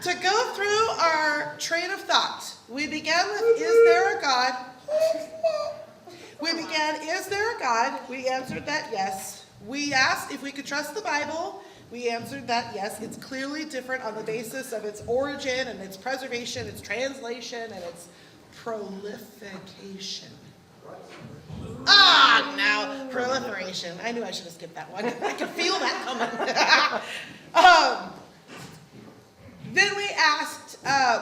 To go through our train of thought, we began with, is there a God? We began, is there a God? We answered that yes. We asked if we could trust the Bible. We answered that yes. It's clearly different on the basis of its origin and its preservation, its translation, and its prolification. Now, proliferation. I knew I should have skipped that one. I could feel that coming. Then we asked,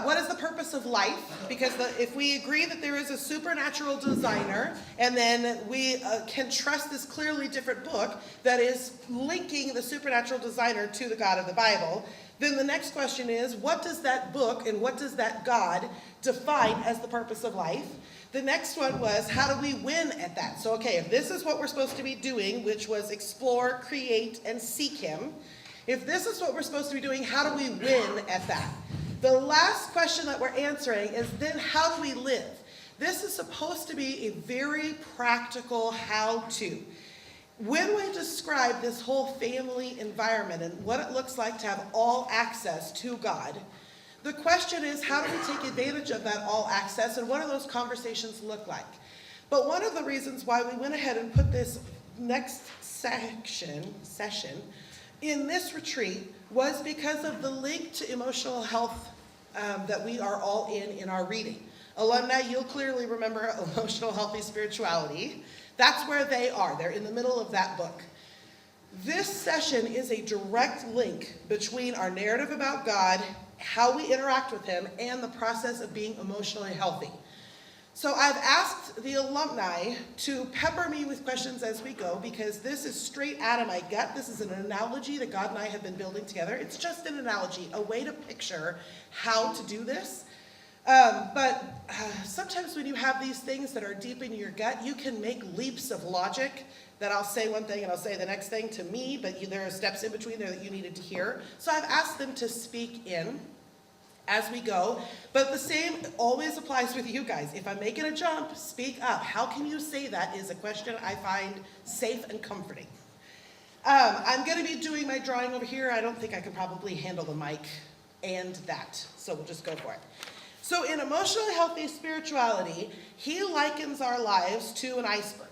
what is the purpose of life? Because if we agree that there is a supernatural designer, and then we can trust this clearly different book that is linking the supernatural designer to the God of the Bible, then the next question is, what does that book and what does that God define as the purpose of life? The next one was, how do we win at that? So, okay, if this is what we're supposed to be doing, which was explore, create, and seek him, if this is what we're supposed to be doing, how do we win at that? The last question that we're answering is then how do we live? This is supposed to be a very practical how-to. When we describe this whole family environment and what it looks like to have all access to God, the question is, how do we take advantage of that all access, and what do those conversations look like? But one of the reasons why we went ahead and put this next session in this retreat was because of the link to emotional health that we are all in our reading. Alumni, you'll clearly remember Emotional Healthy Spirituality. That's where they are. They're in the middle of that book. This session is a direct link between our narrative about God, how we interact with him, and the process of being emotionally healthy. So I've asked the alumni to pepper me with questions as we go, because this is straight out of my gut. This is an analogy that God and I have been building together. It's just an analogy, a way to picture how to do this. But sometimes when you have these things that are deep in your gut, you can make leaps of logic that I'll say one thing and I'll say the next thing to me, but there are steps in between there that you needed to hear. So I've asked them to speak in as we go, but the same always applies with you guys. If I'm making a jump, speak up. How can you say that is a question I find safe and comforting. I'm going to be doing my drawing over here. I don't think I can probably handle the mic and that, so we'll just go for it. So in Emotionally Healthy Spirituality, he likens our lives to an iceberg.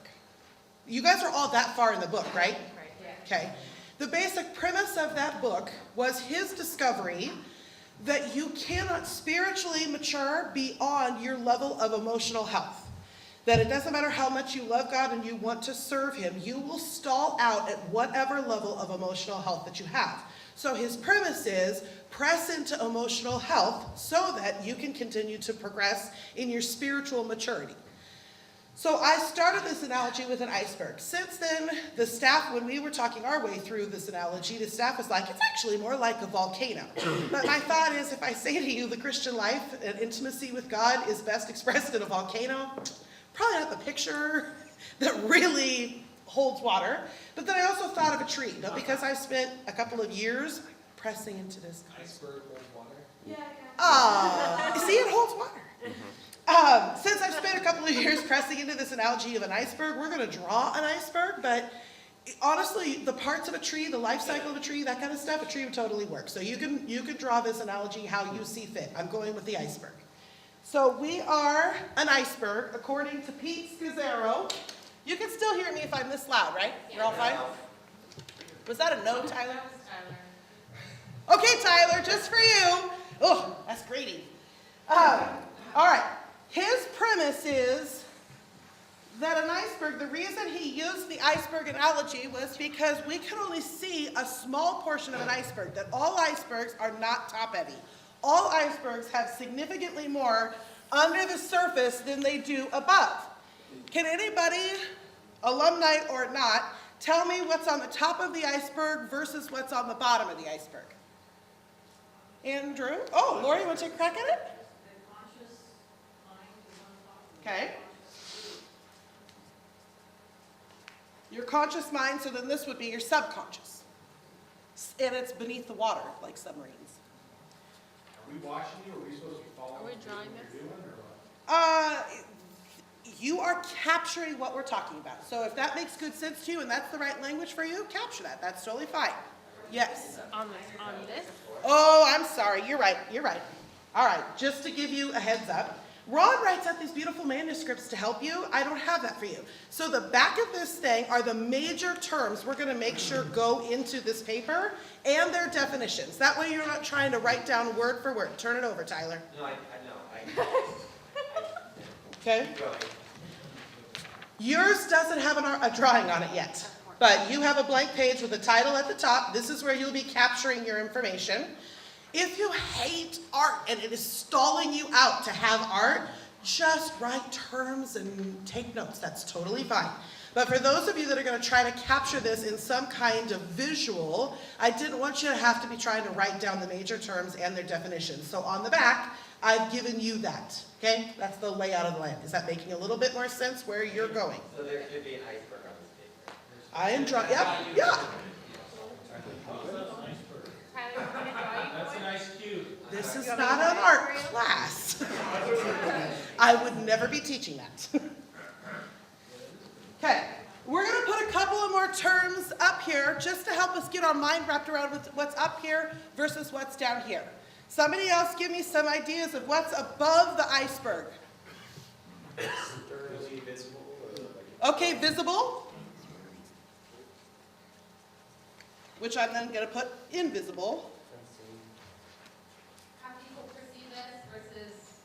You guys are all that far in the book, right? Right, yeah. Okay. The basic premise of that book was his discovery that you cannot spiritually mature beyond your level of emotional health. That it doesn't matter how much you love God and you want to serve him, you will stall out at whatever level of emotional health that you have. So his premise is press into emotional health so that you can continue to progress in your spiritual maturity. So I started this analogy with an iceberg. Since then, the staff, when we were talking our way through this analogy, the staff was like, it's actually more like a volcano. But my thought is, if I say to you the Christian life and intimacy with God is best expressed in a volcano, probably not the picture that really holds water. But then I also thought of a tree, but because I've spent a couple of years pressing into this. Iceberg holds water? Yeah. See, it holds water. Since I've spent a couple of years pressing into this analogy of an iceberg, we're going to draw an iceberg, but honestly, the parts of a tree, the life cycle of a tree, that kind of stuff, a tree would totally work. So you can draw this analogy how you see fit. I'm going with the iceberg. So we are an iceberg, according to Pete Scazzaro. You can still hear me if I'm this loud, right? You're all fine? Was that a no, Tyler? Okay, Tyler, just for you. Oh, that's Grady. All right. His premise is that an iceberg, the reason he used the iceberg analogy was because we can only see a small portion of an iceberg, that all icebergs are not top-heavy. All icebergs have significantly more under the surface than they do above. Can anybody, alumni or not, tell me what's on the top of the iceberg versus what's on the bottom of the iceberg? Andrew? Oh, Lori, you want to take a crack at it? Okay. Your conscious mind, so then this would be your subconscious. And it's beneath the water, like submarines. Are we watching you? Are we supposed to be following? Are we drawing what you're doing, or what? You are capturing what we're talking about. So if that makes good sense to you and that's the right language for you, capture that. That's totally fine. Yes. On this? Oh, I'm sorry. You're right. All right, just to give you a heads up, Ron writes out these beautiful manuscripts to help you. I don't have that for you. So the back of this thing are the major terms we're going to make sure go into this paper and their definitions. That way you're not trying to write down word for word. Turn it over, Tyler. No, I know. Okay? Yours doesn't have a drawing on it yet, but you have a blank page with a title at the top. This is where you'll be capturing your information. If you hate art and it is stalling you out to have art, just write terms and take notes. That's totally fine. But for those of you that are going to try to capture this in some kind of visual, I didn't want you to have to be trying to write down the major terms and their definitions. So on the back, I've given you that. Okay? That's the layout of the land. Is that making a little bit more sense where you're going? So there could be an iceberg on this paper. I am drawing. Yep. Yeah. That's a nice cue. This is not an art class. I would never be teaching that. Okay, we're going to put a couple of more terms up here just to help us get our mind wrapped around with what's up here versus what's down here. Somebody else give me some ideas of what's above the iceberg. Okay, visible. Which I'm then going to put invisible. How people perceive us versus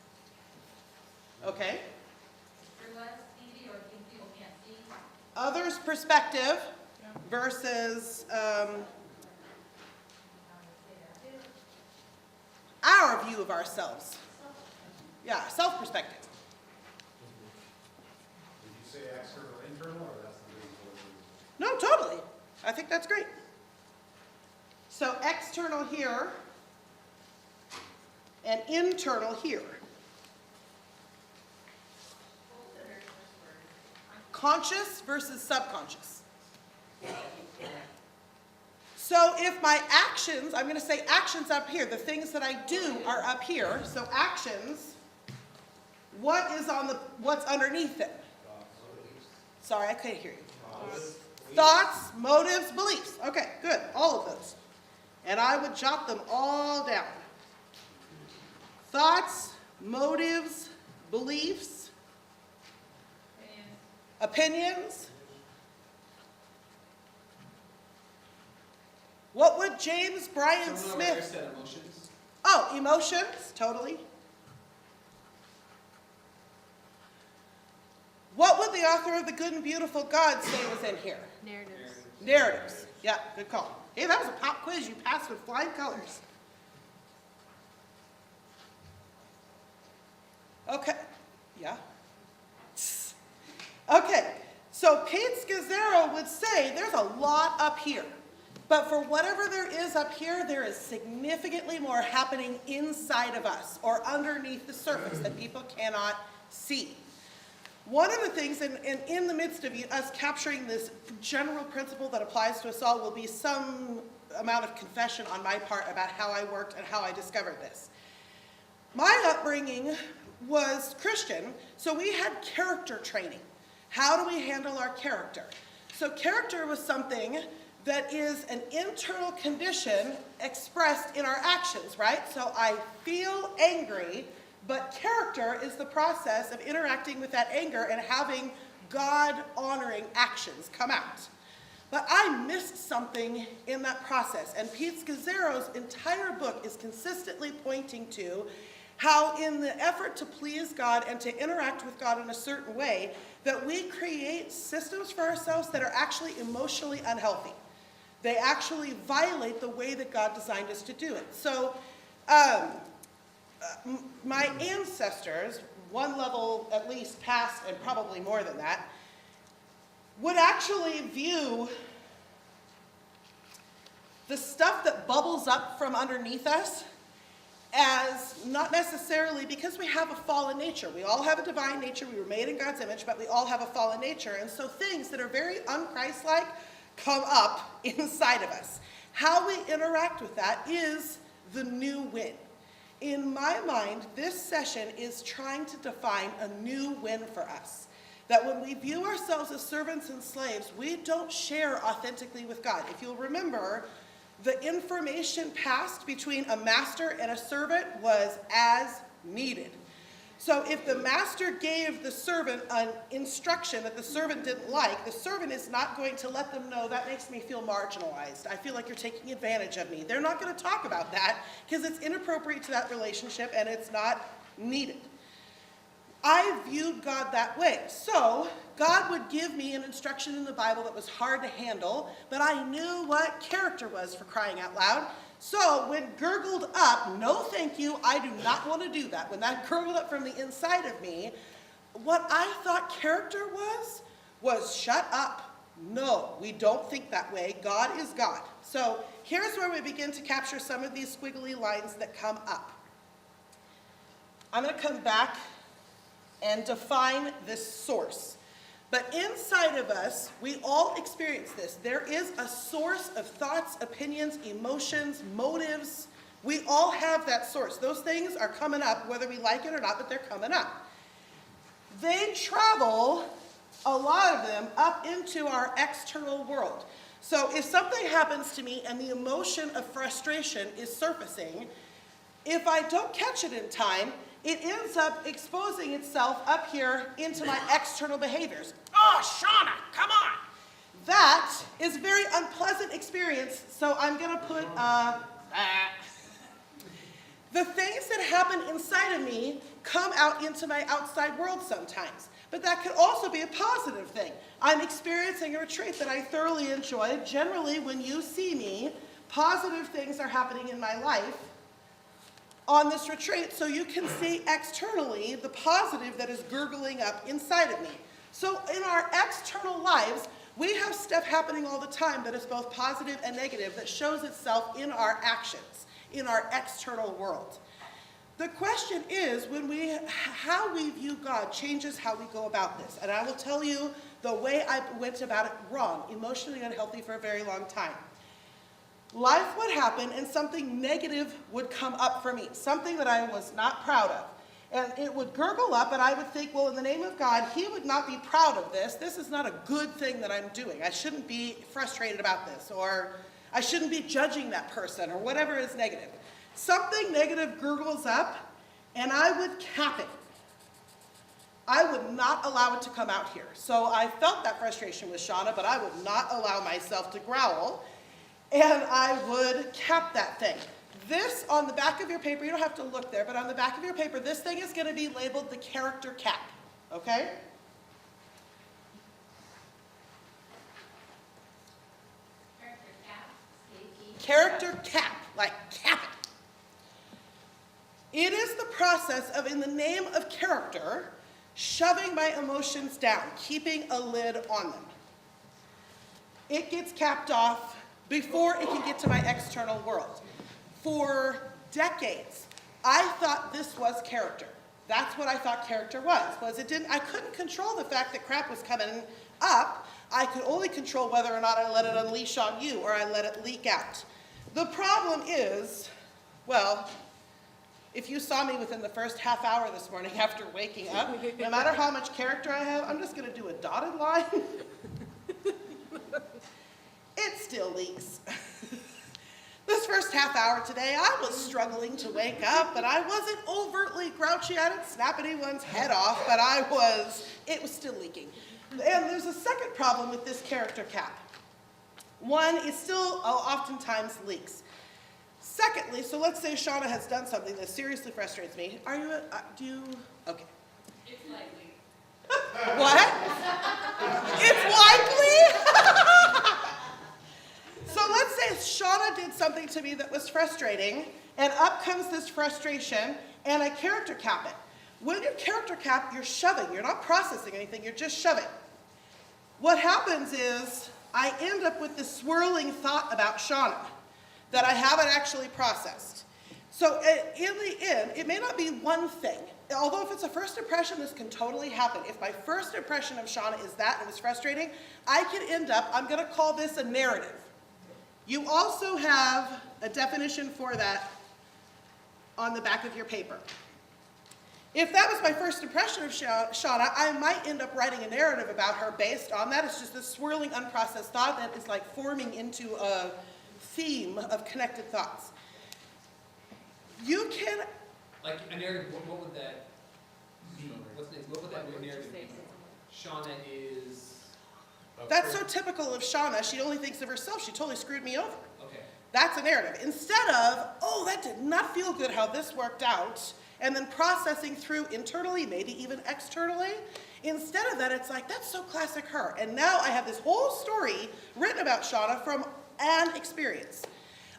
Okay. through us, maybe, or think people can't see. Others' perspective versus our view of ourselves. Yeah, self-perspective. Did you say external, internal, or that's the reason? No, totally. I think that's great. So external here and internal here. Conscious versus subconscious. So if my actions, I'm going to say actions up here, the things that I do are up here. So actions, what's underneath it? Sorry, I couldn't hear you. Thoughts, motives, beliefs. Okay, good. All of those. And I would jot them all down. Thoughts, motives, beliefs, opinions. What would James Bryan Smith? Said emotions. Oh, emotions, totally. What would the author of The Good and Beautiful God say was in here? Narratives. Yeah, good call. Hey, that was a pop quiz. You passed with flying colors. Okay. Yeah. Okay. So Pete Scazzaro would say there's a lot up here. But for whatever there is up here, there is significantly more happening inside of us or underneath the surface that people cannot see. One of the things, and in the midst of us capturing this general principle that applies to us all, will be some amount of confession on my part about how I worked and how I discovered this. My upbringing was Christian, so we had character training. How do we handle our character? So character was something that is an internal condition expressed in our actions, right? So I feel angry, but character is the process of interacting with that anger and having God-honoring actions come out. But I missed something in that process, and Pete Scazzaro's entire book is consistently pointing to how in the effort to please God and to interact with God in a certain way, that we create systems for ourselves that are actually emotionally unhealthy. They actually violate the way that God designed us to do it. So my ancestors, one level at least past and probably more than that, would actually view the stuff that bubbles up from underneath us as not necessarily, because we have a fallen nature. We all have a divine nature. We were made in God's image, but we all have a fallen nature. And so things that are very un-Christ-like come up inside of us. How we interact with that is the new win. In my mind, this session is trying to define a new win for us. That when we view ourselves as servants and slaves, we don't share authentically with God. If you'll remember, The information passed between a master and a servant was as needed. So if the master gave the servant an instruction that the servant didn't like, the servant is not going to let them know, that makes me feel marginalized. I feel like you're taking advantage of me. They're not going to talk about that because it's inappropriate to that relationship and it's not needed. I viewed God that way. So God would give me an instruction in the Bible that was hard to handle, but I knew what character was, for crying out loud. So when gurgled up, no thank you, I do not want to do that. When that gurgled up from the inside of me, what I thought character was shut up. No, we don't think that way. God is God. So here's where we begin to capture some of these squiggly lines that come up. I'm going to come back and define this source. But inside of us, we all experience this. There is a source of thoughts, opinions, emotions, motives. We all have that source. Those things are coming up, whether we like it or not, but they're coming up. They travel, a lot of them, up into our external world. So if something happens to me and the emotion of frustration is surfacing, if I don't catch it in time, it ends up exposing itself up here into my external behaviors. Oh, Shauna, come on. That is a very unpleasant experience, so I'm going to put the things that happen inside of me come out into my outside world sometimes. But that could also be a positive thing. I'm experiencing a retreat that I thoroughly enjoyed. Generally, when you see me, positive things are happening in my life on this retreat, so you can see externally the positive that is gurgling up inside of me. So in our external lives, we have stuff happening all the time that is both positive and negative that shows itself in our actions, in our external world. The question is, how we view God changes how we go about this. And I will tell you the way I went about it wrong, emotionally unhealthy for a very long time. Life would happen and something negative would come up for me, something that I was not proud of. And it would gurgle up and I would think, well, in the name of God, he would not be proud of this. This is not a good thing that I'm doing. I shouldn't be frustrated about this, or I shouldn't be judging that person, or whatever is negative. Something negative gurgles up and I would cap it. I would not allow it to come out here. So I felt that frustration with Shauna, but I would not allow myself to growl. And I would cap that thing. This, on the back of your paper, you don't have to look there, but on the back of your paper, this thing is going to be labeled the character cap, okay? Character cap, Stacy. Character cap, like cap it. It is the process of, in the name of character, shoving my emotions down, keeping a lid on them. It gets capped off before it can get to my external world. For decades, I thought this was character. That's what I thought character was I couldn't control the fact that crap was coming up. I could only control whether or not I let it unleash on you or I let it leak out. The problem is, well, if you saw me within the first half hour this morning after waking up, no matter how much character I have, I'm just going to do a dotted line. It still leaks. This first half hour today, I was struggling to wake up, and I wasn't overtly grouchy. I didn't snap anyone's head off, but it was still leaking. And there's a second problem with this character cap. One, it still oftentimes leaks. Secondly, so let's say Shauna has done something that seriously frustrates me. Okay. It's likely. What? It's likely? So let's say Shauna did something to me that was frustrating, and up comes this frustration, and I character cap it. When you character cap, you're shoving. You're not processing anything, you're just shoving. What happens is I end up with this swirling thought about Shauna that I haven't actually processed. So in the end, it may not be one thing. Although if it's a first impression, this can totally happen. If my first impression of Shauna is that and it was frustrating, I could end up, I'm going to call this a narrative. You also have a definition for that on the back of your paper. If that was my first impression of Shauna, I might end up writing a narrative about her based on that. It's just this swirling, unprocessed thought that is like forming into theme of connected thoughts. You can, Like a narrative, what would that be? What would that narrative be? Shauna is. that's so typical of Shauna, she only thinks of herself, she totally screwed me over. Okay. That's a narrative. Instead of, oh, that did not feel good how this worked out, and then processing through internally, maybe even externally, instead of that, it's like, that's so classic her. And now I have this whole story written about Shauna from an experience.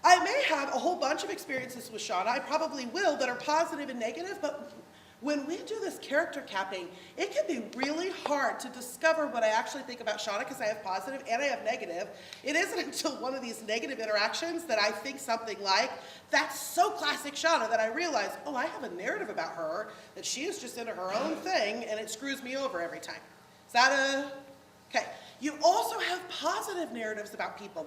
I may have a whole bunch of experiences with Shauna, I probably will, that are positive and negative, but when we do this character capping, it can be really hard to discover what I actually think about Shauna because I have positive and I have negative. It isn't until one of these negative interactions that I think something like, that's so classic Shauna, that I realize, oh, I have a narrative about her, that she is just into her own thing and it screws me over every time. Is that a, okay. You also have positive narratives about people.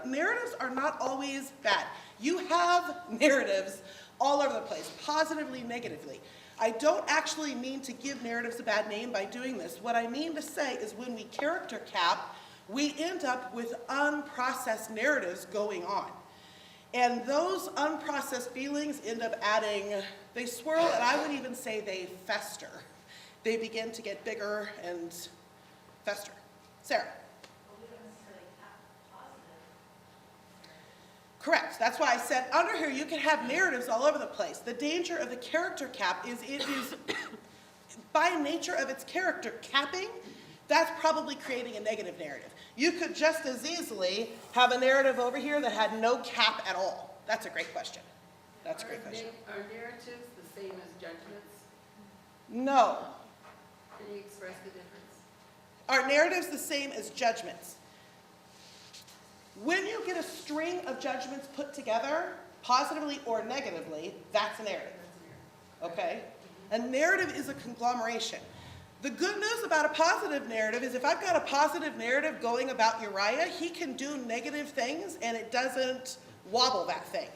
Narratives are not always bad. You have narratives all over the place, positively, negatively. I don't actually mean to give narratives a bad name by doing this. What I mean to say is when we character cap, we end up with unprocessed narratives going on. And those unprocessed feelings end up adding, they swirl, and I would even say they fester. They begin to get bigger and fester. Sarah? Well, we don't necessarily have positive. Correct. That's why I said under here you can have narratives all over the place. The danger of the character cap is it is, by nature of its character capping, that's probably creating a negative narrative. You could just as easily have a narrative over here that had no cap at all. That's a great question. That's a great question. Are narratives the same as judgments? No. Can you express the difference? Are narratives the same as judgments? When you get a string of judgments put together, positively or negatively, that's a narrative. Okay? A narrative is a conglomeration. The good news about a positive narrative is if I've got a positive narrative going about Uriah, he can do negative things and it doesn't wobble that thing.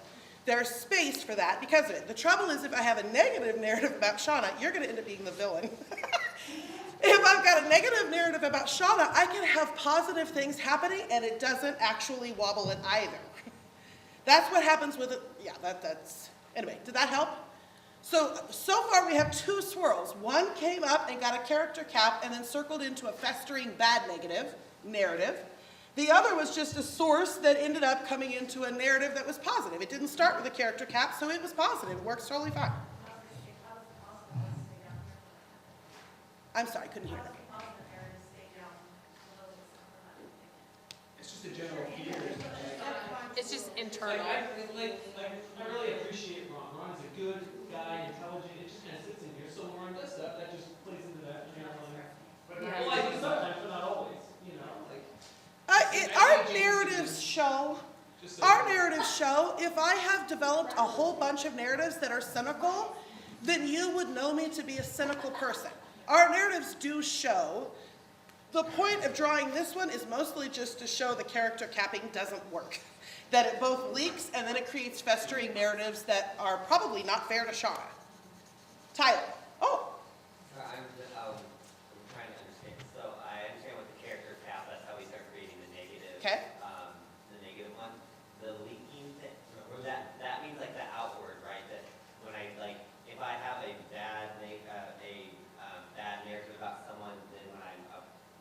There's space for that because of it. The trouble is if I have a negative narrative about Shauna, you're going to end up being the villain. If I've got a negative narrative about Shauna, I can have positive things happening and it doesn't actually wobble it either. That's what happens with it. Yeah, that's, anyway, did that help? So far we have two swirls. One came up and got a character cap and then circled into a festering bad negative narrative. The other was just a source that ended up coming into a narrative that was positive. It didn't start with a character cap, so it was positive. It works totally fine. I'm sorry, I couldn't hear that. It's just a general fear. It's just internal. I really appreciate Ron. Ron is a good guy, intelligent. It just kind of sits in here. So when Ron does stuff, that just plays into that. You know, like, Yeah. well, I do sometimes, but not always. You know, like. Our narratives show, Just so if I have developed a whole bunch of narratives that are cynical, then you would know me to be a cynical person. Our narratives do show. The point of drawing this one is mostly just to show the character capping doesn't work. That it both leaks and then it creates festering narratives that are probably not fair to Shauna. Tyler. Oh, I'm trying to understand. So I understand with the character cap, that's how we start creating the negative. okay. The negative one. The leaking thing, that means like the outward, right? That when I like, if I have a bad narrative about someone, then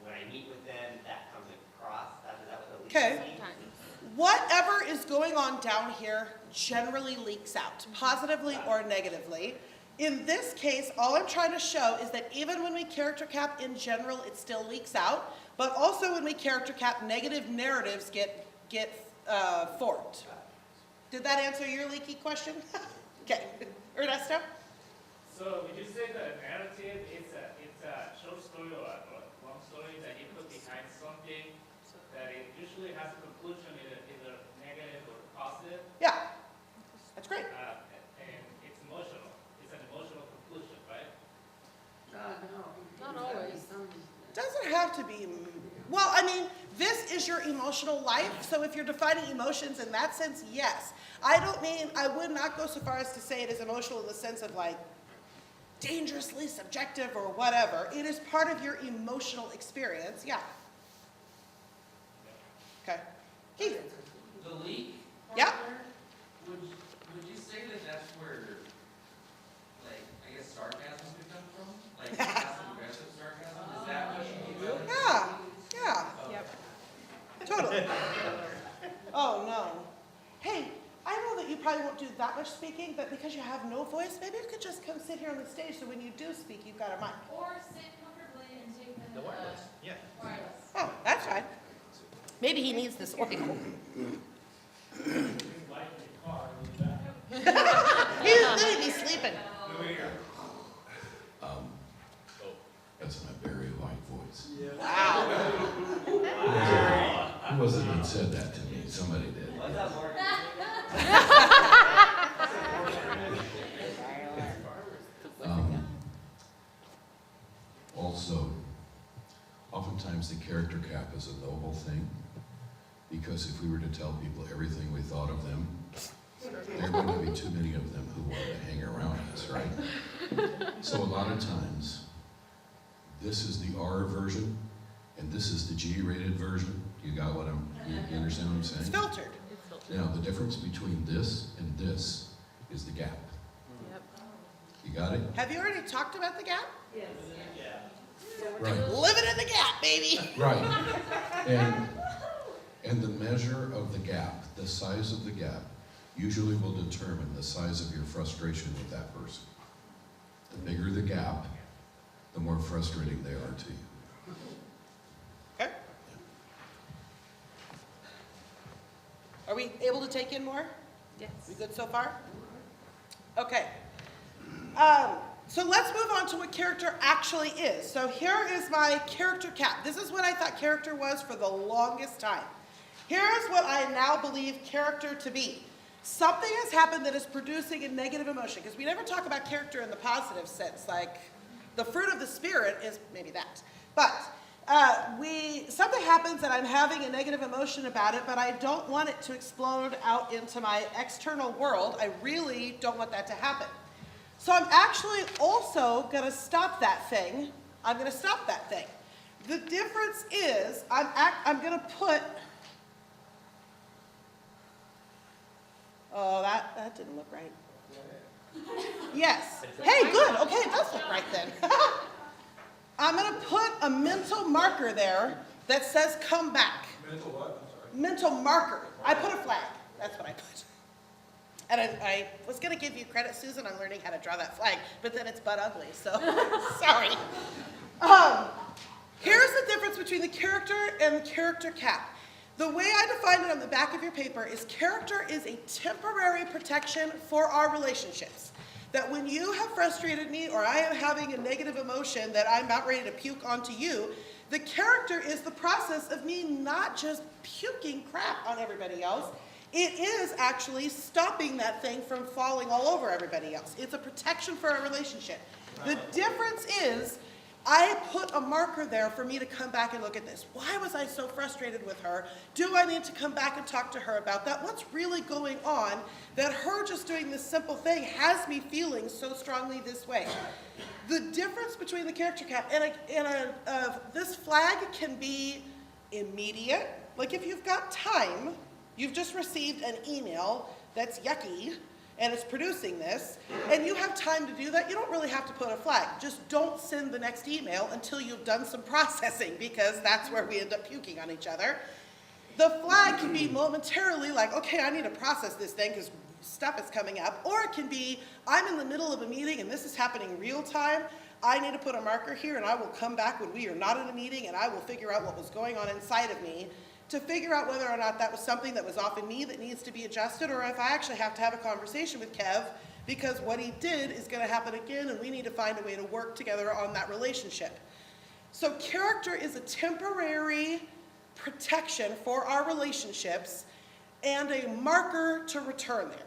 when I meet with them, that comes across. Is that what the leaking Okay. means? Whatever is going on down here generally leaks out, positively or negatively. In this case, all I'm trying to show is that even when we character cap in general, it still leaks out, but also when we character cap, negative narratives get formed. Did that answer your leaky question? Okay. Ernesto? So would you say that a narrative is a short story or a long story that you put behind something that it usually has a conclusion either negative or positive, Yeah. That's great. and it's emotional. It's an emotional conclusion, right? No. Not always. Doesn't have to be, well, I mean, this is your emotional life, so if you're defining emotions in that sense, yes. I would not go so far as to say it is emotional in the sense of like dangerously subjective or whatever. It is part of your emotional experience, yeah. Okay. Keith? The leak Yeah. Would you say that that's where, like, I guess sarcasm could come from? Like passive aggressive sarcasm? Is that what you mean? Yeah. Totally. Oh, no. Hey, I know that you probably won't do that much speaking, but because you have no voice, maybe you could just come sit here on the stage so when you do speak, you've got a mic. Or sit comfortably and take the wireless, yeah. wireless. Oh, that's fine. Maybe he needs this oil. Life in your car, and that. He's gonna be sleeping. Over here. That's my very light voice. Wow. It wasn't even said that to me, somebody did. What's up, Morgan? Also, oftentimes the character cap is a noble thing, because if we were to tell people everything we thought of them, there wouldn't be too many of them who wanted to hang around us, right? So a lot of times, this is the R version, and this is the G-rated version. You got what you understand what I'm It's saying? filtered. Now, the difference between this and this is the gap. Yep. You got it? Have you already talked about the gap? Yes. Right. Living in the gap, baby. Right. And the measure of the gap, the size of the gap, usually will determine the size of your frustration with that person. The bigger the gap, the more frustrating they are to you. Okay. Are we able to take in more? Yes. We good so far? Okay. So let's move on to what character actually is. So here is my character cap. This is what I thought character was for the longest time. Here's what I now believe character to be. Something has happened that is producing a negative emotion, because we never talk about character in the positive sense, like the fruit of the spirit is maybe that. But something happens and I'm having a negative emotion about it, but I don't want it to explode out into my external world. I really don't want that to happen. So I'm actually also going to stop that thing. I'm going to stop that thing. The difference is I'm going to put, oh, that didn't look right. Yes. Hey, good. Okay, it does look right then. I'm going to put a mental marker there that says come back. Mental what? I'm sorry. Mental marker. I put a flag. That's what I put. And I was going to give you credit, Susan, on learning how to draw that flag, but then it's butt ugly, so sorry. Here's the difference between the character and the character cap. The way I define it on the back of your paper is character is a temporary protection for our relationships. That when you have frustrated me or I am having a negative emotion that I'm about ready to puke onto you, the character is the process of me not just puking crap on everybody else. It is actually stopping that thing from falling all over everybody else. It's a protection for our relationship. The difference is I put a marker there for me to come back and look at this. Why was I so frustrated with her? Do I need to come back and talk to her about that? What's really going on that her just doing this simple thing has me feeling so strongly this way? The difference between the character cap and this flag can be immediate. Like if you've got time, you've just received an email that's yucky and it's producing this, and you have time to do that, you don't really have to put a flag. Just don't send the next email until you've done some processing, because that's where we end up puking on each other. The flag can be momentarily like, okay, I need to process this thing because stuff is coming up, or it can be, I'm in the middle of a meeting and this is happening real time. I need to put a marker here and I will come back when we are not in a meeting and I will figure out what was going on inside of me to figure out whether or not that was something that was off in me that needs to be adjusted, or if I actually have to have a conversation with Kev because what he did is going to happen again and we need to find a way to work together on that relationship. So character is a temporary protection for our relationships and a marker to return there.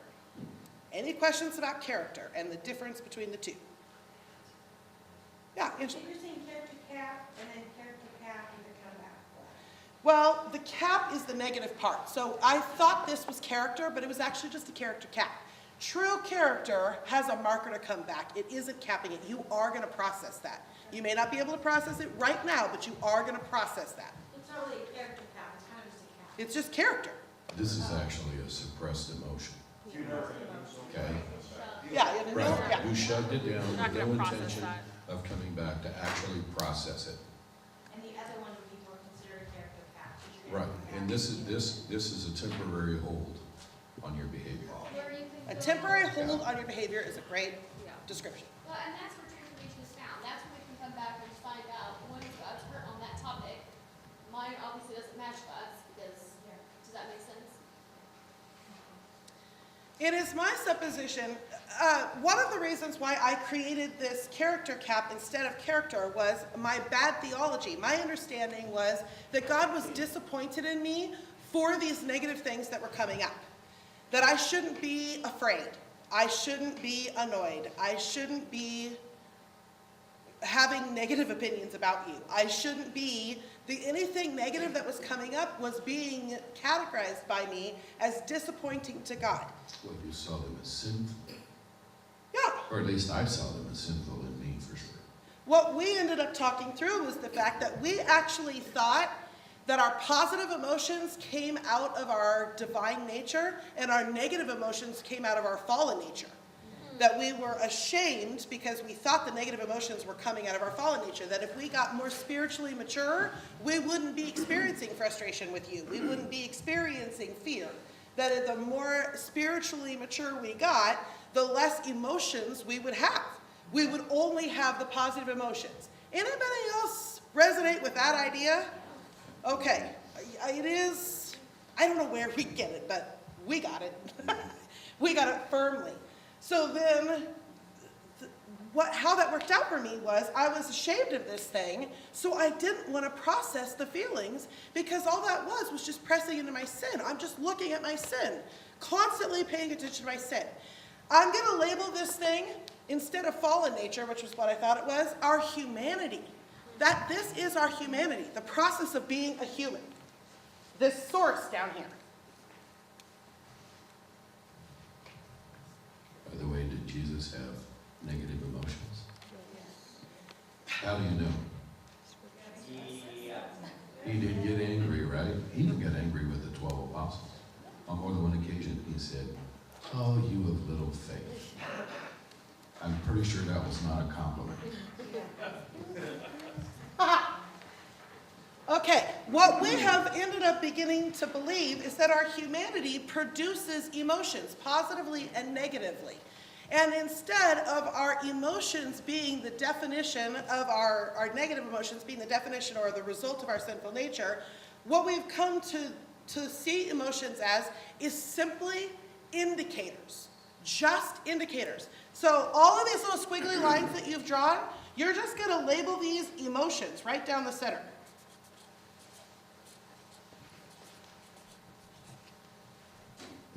Any questions about character and the difference between the two? Yeah, Angela. So you're saying character cap and then character cap and the comeback. Well, the cap is the negative part. So I thought this was character, but it was actually just a character cap. True character has a marker to come back. It isn't capping it. You are going to process that. You may not be able to process it right now, but you are going to process that. It's not really a character cap, it's kind of just a cap. It's just character. This is actually a suppressed emotion, okay? Yeah, yeah, Right, yeah. you shoved it down You're not with no gonna process intention that. of coming back to actually process it. And the other one would be more considered a character cap. Right, and this is a temporary hold on your behavior. Where you think A the- temporary hold on your behavior is a great Yeah. description. Well, and that's where transformation is found. That's where we can come back and find out when is God's hurt on that topic. Mine obviously doesn't match God's because, does that make sense? It is my supposition, one of the reasons why I created this character cap instead of character was my bad theology. My understanding was that God was disappointed in me for these negative things that were coming up. That I shouldn't be afraid. I shouldn't be annoyed. I shouldn't be having negative opinions about you. I shouldn't be, anything negative that was coming up was being categorized by me as disappointing to God. Well, you saw them as sinful, Yeah. or at least I saw them as sinful in me for sure. What we ended up talking through was the fact that we actually thought that our positive emotions came out of our divine nature and our negative emotions came out of our fallen nature. That we were ashamed because we thought the negative emotions were coming out of our fallen nature. That if we got more spiritually mature, we wouldn't be experiencing frustration with you. We wouldn't be experiencing fear. That the more spiritually mature we got, the less emotions we would have. We would only have the positive emotions. Anybody else resonate with that idea? Okay, it is, I don't know where we get it, but we got it. We got it firmly. So then, how that worked out for me was I was ashamed of this thing, so I didn't want to process the feelings because all that was just pressing into my sin. I'm just looking at my sin, constantly paying attention to my sin. I'm going to label this thing, instead of fallen nature, which was what I thought it was, our humanity. That this is our humanity, the process of being a human. This source down here. By the way, did Jesus have negative emotions? How do you know? He did get angry, right? He didn't get angry with the 12 apostles. On more than one occasion, he said, "Oh, you of little faith." I'm pretty sure that was not a compliment. Okay, what we have ended up beginning to believe is that our humanity produces emotions, positively and negatively. And instead of our emotions being the definition of our negative emotions being the definition or the result of our sinful nature, what we've come to see emotions as is simply indicators, just indicators. So all of these little squiggly lines that you've drawn, you're just going to label these emotions right down the center.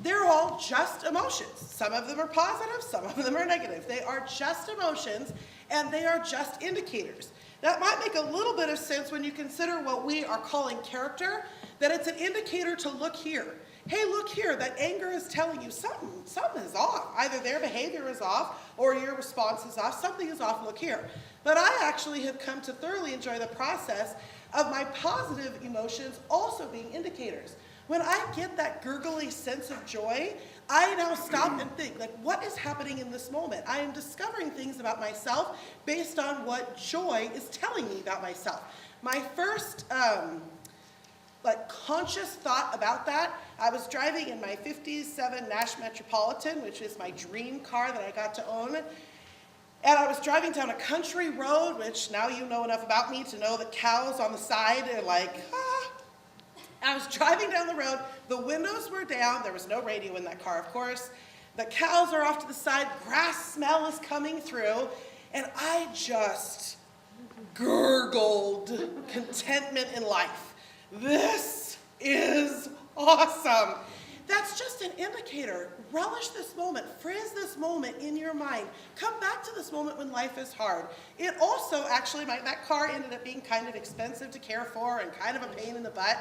They're all just emotions. Some of them are positive, some of them are negative. They are just emotions, and they are just indicators. That might make a little bit of sense when you consider what we are calling character, that it's an indicator to look here. Hey, look here, that anger is telling you something is off. Either their behavior is off or your response is off. Something is off, look here. But I actually have come to thoroughly enjoy the process of my positive emotions also being indicators. When I get that gurgly sense of joy, I now stop and think, like, what is happening in this moment? I am discovering things about myself based on what joy is telling me about myself. My first conscious thought about that, I was driving in my 57 Nash Metropolitan, which is my dream car that I got to own. And I was driving down a country road, which now you know enough about me to know that cows on the side are like, ah. I was driving down the road, the windows were down, there was no radio in that car, of course. The cows are off to the side, grass smell is coming through, and I just gurgled contentment in life. This is awesome. That's just an indicator. Relish this moment. Phrase this moment in your mind. Come back to this moment when life is hard. It also, actually, that car ended up being kind of expensive to care for and kind of a pain in the butt.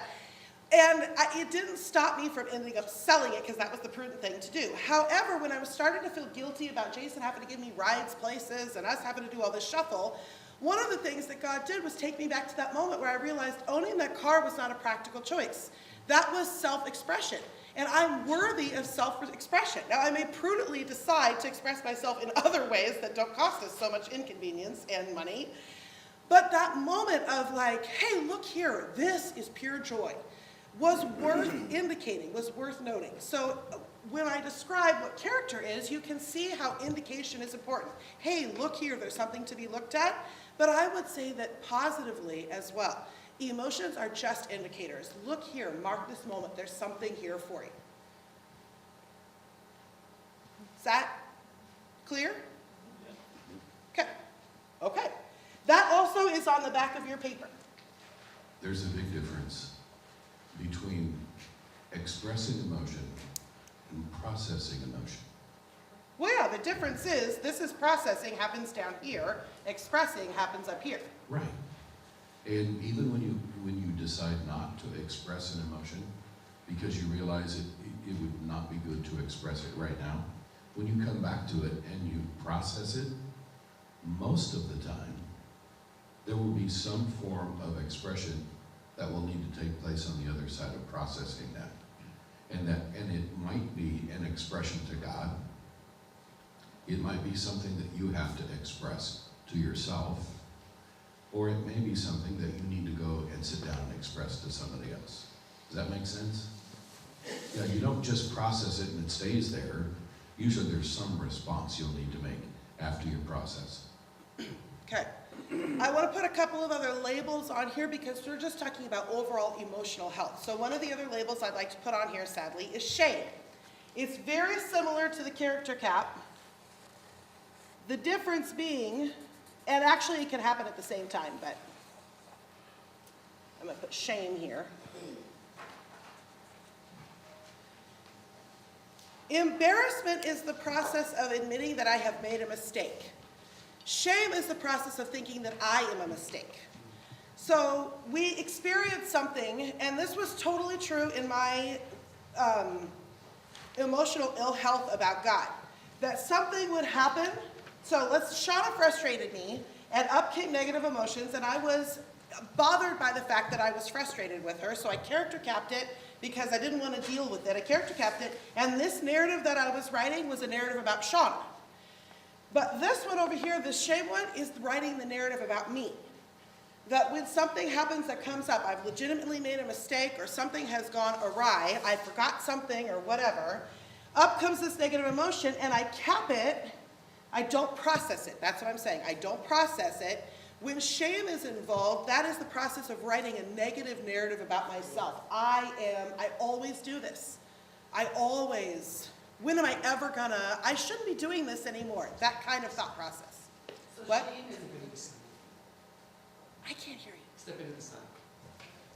And it didn't stop me from ending up selling it because that was the prudent thing to do. However, when I was starting to feel guilty about Jason having to give me rides places and us having to do all this shuffle, one of the things that God did was take me back to that moment where I realized owning that car was not a practical choice. That was self-expression. And I'm worthy of self-expression. Now, I may prudently decide to express myself in other ways that don't cost us so much inconvenience and money. But that moment of like, hey, look here, this is pure joy, was worth indicating, was worth noting. So when I describe what character is, you can see how indication is important. Hey, look here, there's something to be looked at. But I would say that positively as well. Emotions are just indicators. Look here, mark this moment. There's something here for you. Is that clear? Okay. Okay. That also is on the back of your paper. There's a big difference between expressing emotion and processing emotion. Well, yeah, the difference is this is processing happens down here, expressing happens up here. Right. And even when you decide not to express an emotion because you realize it would not be good to express it right now, when you come back to it and you process it, most of the time, there will be some form of expression that will need to take place on the other side of processing that. And it might be an expression to God. It might be something that you have to express to yourself, or it may be something that you need to go and sit down and express to somebody else. Does that make sense? Yeah, you don't just process it and it stays there. Usually there's some response you'll need to make after you process. Okay. I want to put a couple of other labels on here because we're just talking about overall emotional health. So one of the other labels I'd like to put on here, sadly, is shame. It's very similar to the character cap. The difference being, and actually it can happen at the same time, but I'm going to put shame here. Embarrassment is the process of admitting that I have made a mistake. Shame is the process of thinking that I am a mistake. So we experience something, and this was totally true in my emotional ill health about God, that something would happen. So Shauna frustrated me, and up came negative emotions, and I was bothered by the fact that I was frustrated with her, so I character capped it because I didn't want to deal with it. I character capped it, and this narrative that I was writing was a narrative about Shauna. But this one over here, this shame one, is writing the narrative about me. That when something happens that comes up, I've legitimately made a mistake or something has gone awry, I forgot something or whatever, up comes this negative emotion and I cap it. I don't process it. That's what I'm saying. I don't process it. When shame is involved, that is the process of writing a negative narrative about myself. I always do this. When am I ever gonna, I shouldn't be doing this anymore. That kind of thought process. So What? shame is into the sun. I can't hear you. Step into the sun.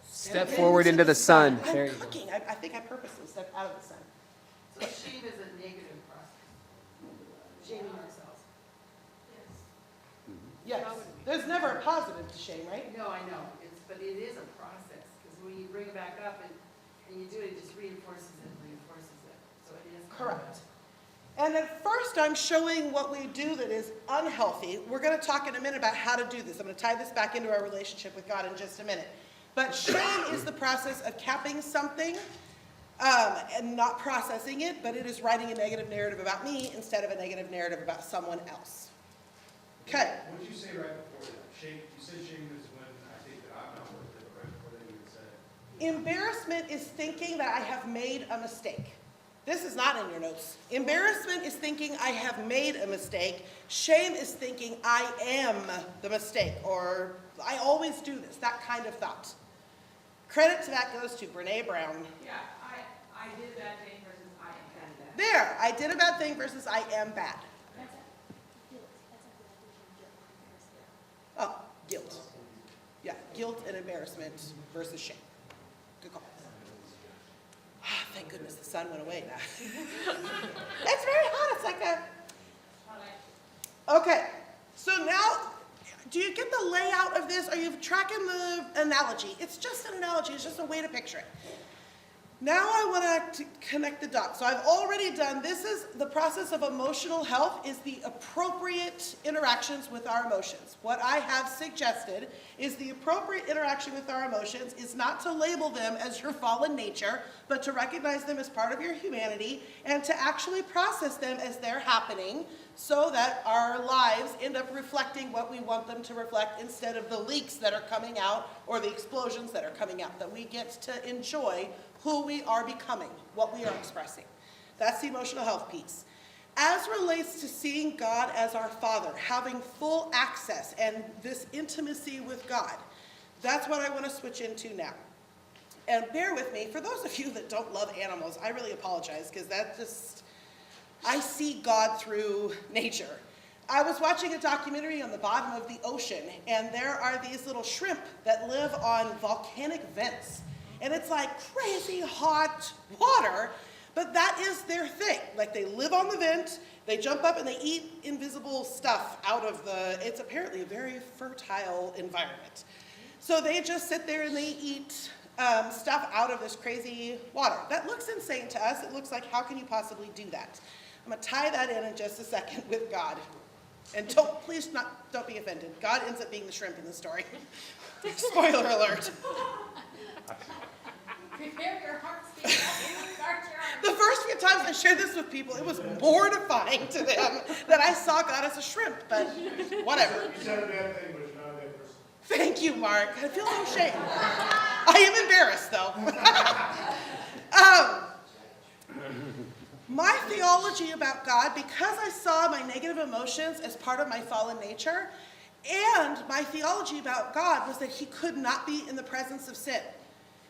Step forward into the sun. There I'm you go. cooking. I think I purposely stepped out of the sun. So shame is a negative process. Shaming ourselves. Yes. There's never a positive to shame, right? No, I know, but it is a process, because when you bring it back up and you do it, it just reinforces it. So it is. Correct. And at first I'm showing what we do that is unhealthy. We're going to talk in a minute about how to do this. I'm going to tie this back into our relationship with God in just a minute. But shame is the process of capping something and not processing it, but it is writing a negative narrative about me instead of a negative narrative about someone else. Okay. What did you say right before that? Shame, you said shame is when I think that I'm not worth it, right before that you said. Embarrassment is thinking that I have made a mistake. This is not in your notes. Embarrassment is thinking I have made a mistake. Shame is thinking I am the mistake, or I always do this, that kind of thought. Credit to that goes to Brene Brown. Yeah, I did a bad thing versus I am bad. There, I did a bad thing versus I am bad. That's a guilt. Oh, guilt. Yeah, guilt and embarrassment versus shame. Good call. Ah, thank goodness the sun went away now. It's very hot. It's like a... Okay, so now, do you get the layout of this? Are you tracking the analogy? It's just an analogy. It's just a way to picture it. Now I want to connect the dots. So I've already done, this is the process of emotional health is the appropriate interactions with our emotions. What I have suggested is the appropriate interaction with our emotions is not to label them as your fallen nature, but to recognize them as part of your humanity and to actually process them as they're happening so that our lives end up reflecting what we want them to reflect instead of the leaks that are coming out or the explosions that are coming out, that we get to enjoy who we are becoming, what we are expressing. That's the emotional health piece. As relates to seeing God as our Father, having full access and this intimacy with God, that's what I want to switch into now. And bear with me, for those of you that don't love animals, I really apologize because I see God through nature. I was watching a documentary on the bottom of the ocean, and there are these little shrimp that live on volcanic vents. And it's like crazy hot water, but that is their thing. Like they live on the vent, they jump up and they eat invisible stuff out of it's apparently a very fertile environment. So they just sit there and they eat stuff out of this crazy water. That looks insane to us. It looks like, how can you possibly do that? I'm gonna tie that in just a second with God. And please don't be offended. God ends up being the shrimp in the story. Spoiler alert. Prepare your hearts to start your arms. The first few times I shared this with people, it was mortifying to them that I saw God as a shrimp, but whatever. You said a bad thing, but you're not a bad person. Thank you, Mark. I feel no shame. I am embarrassed, though. My theology about God, because I saw my negative emotions as part of my fallen nature, and my theology about God was that he could not be in the presence of sin.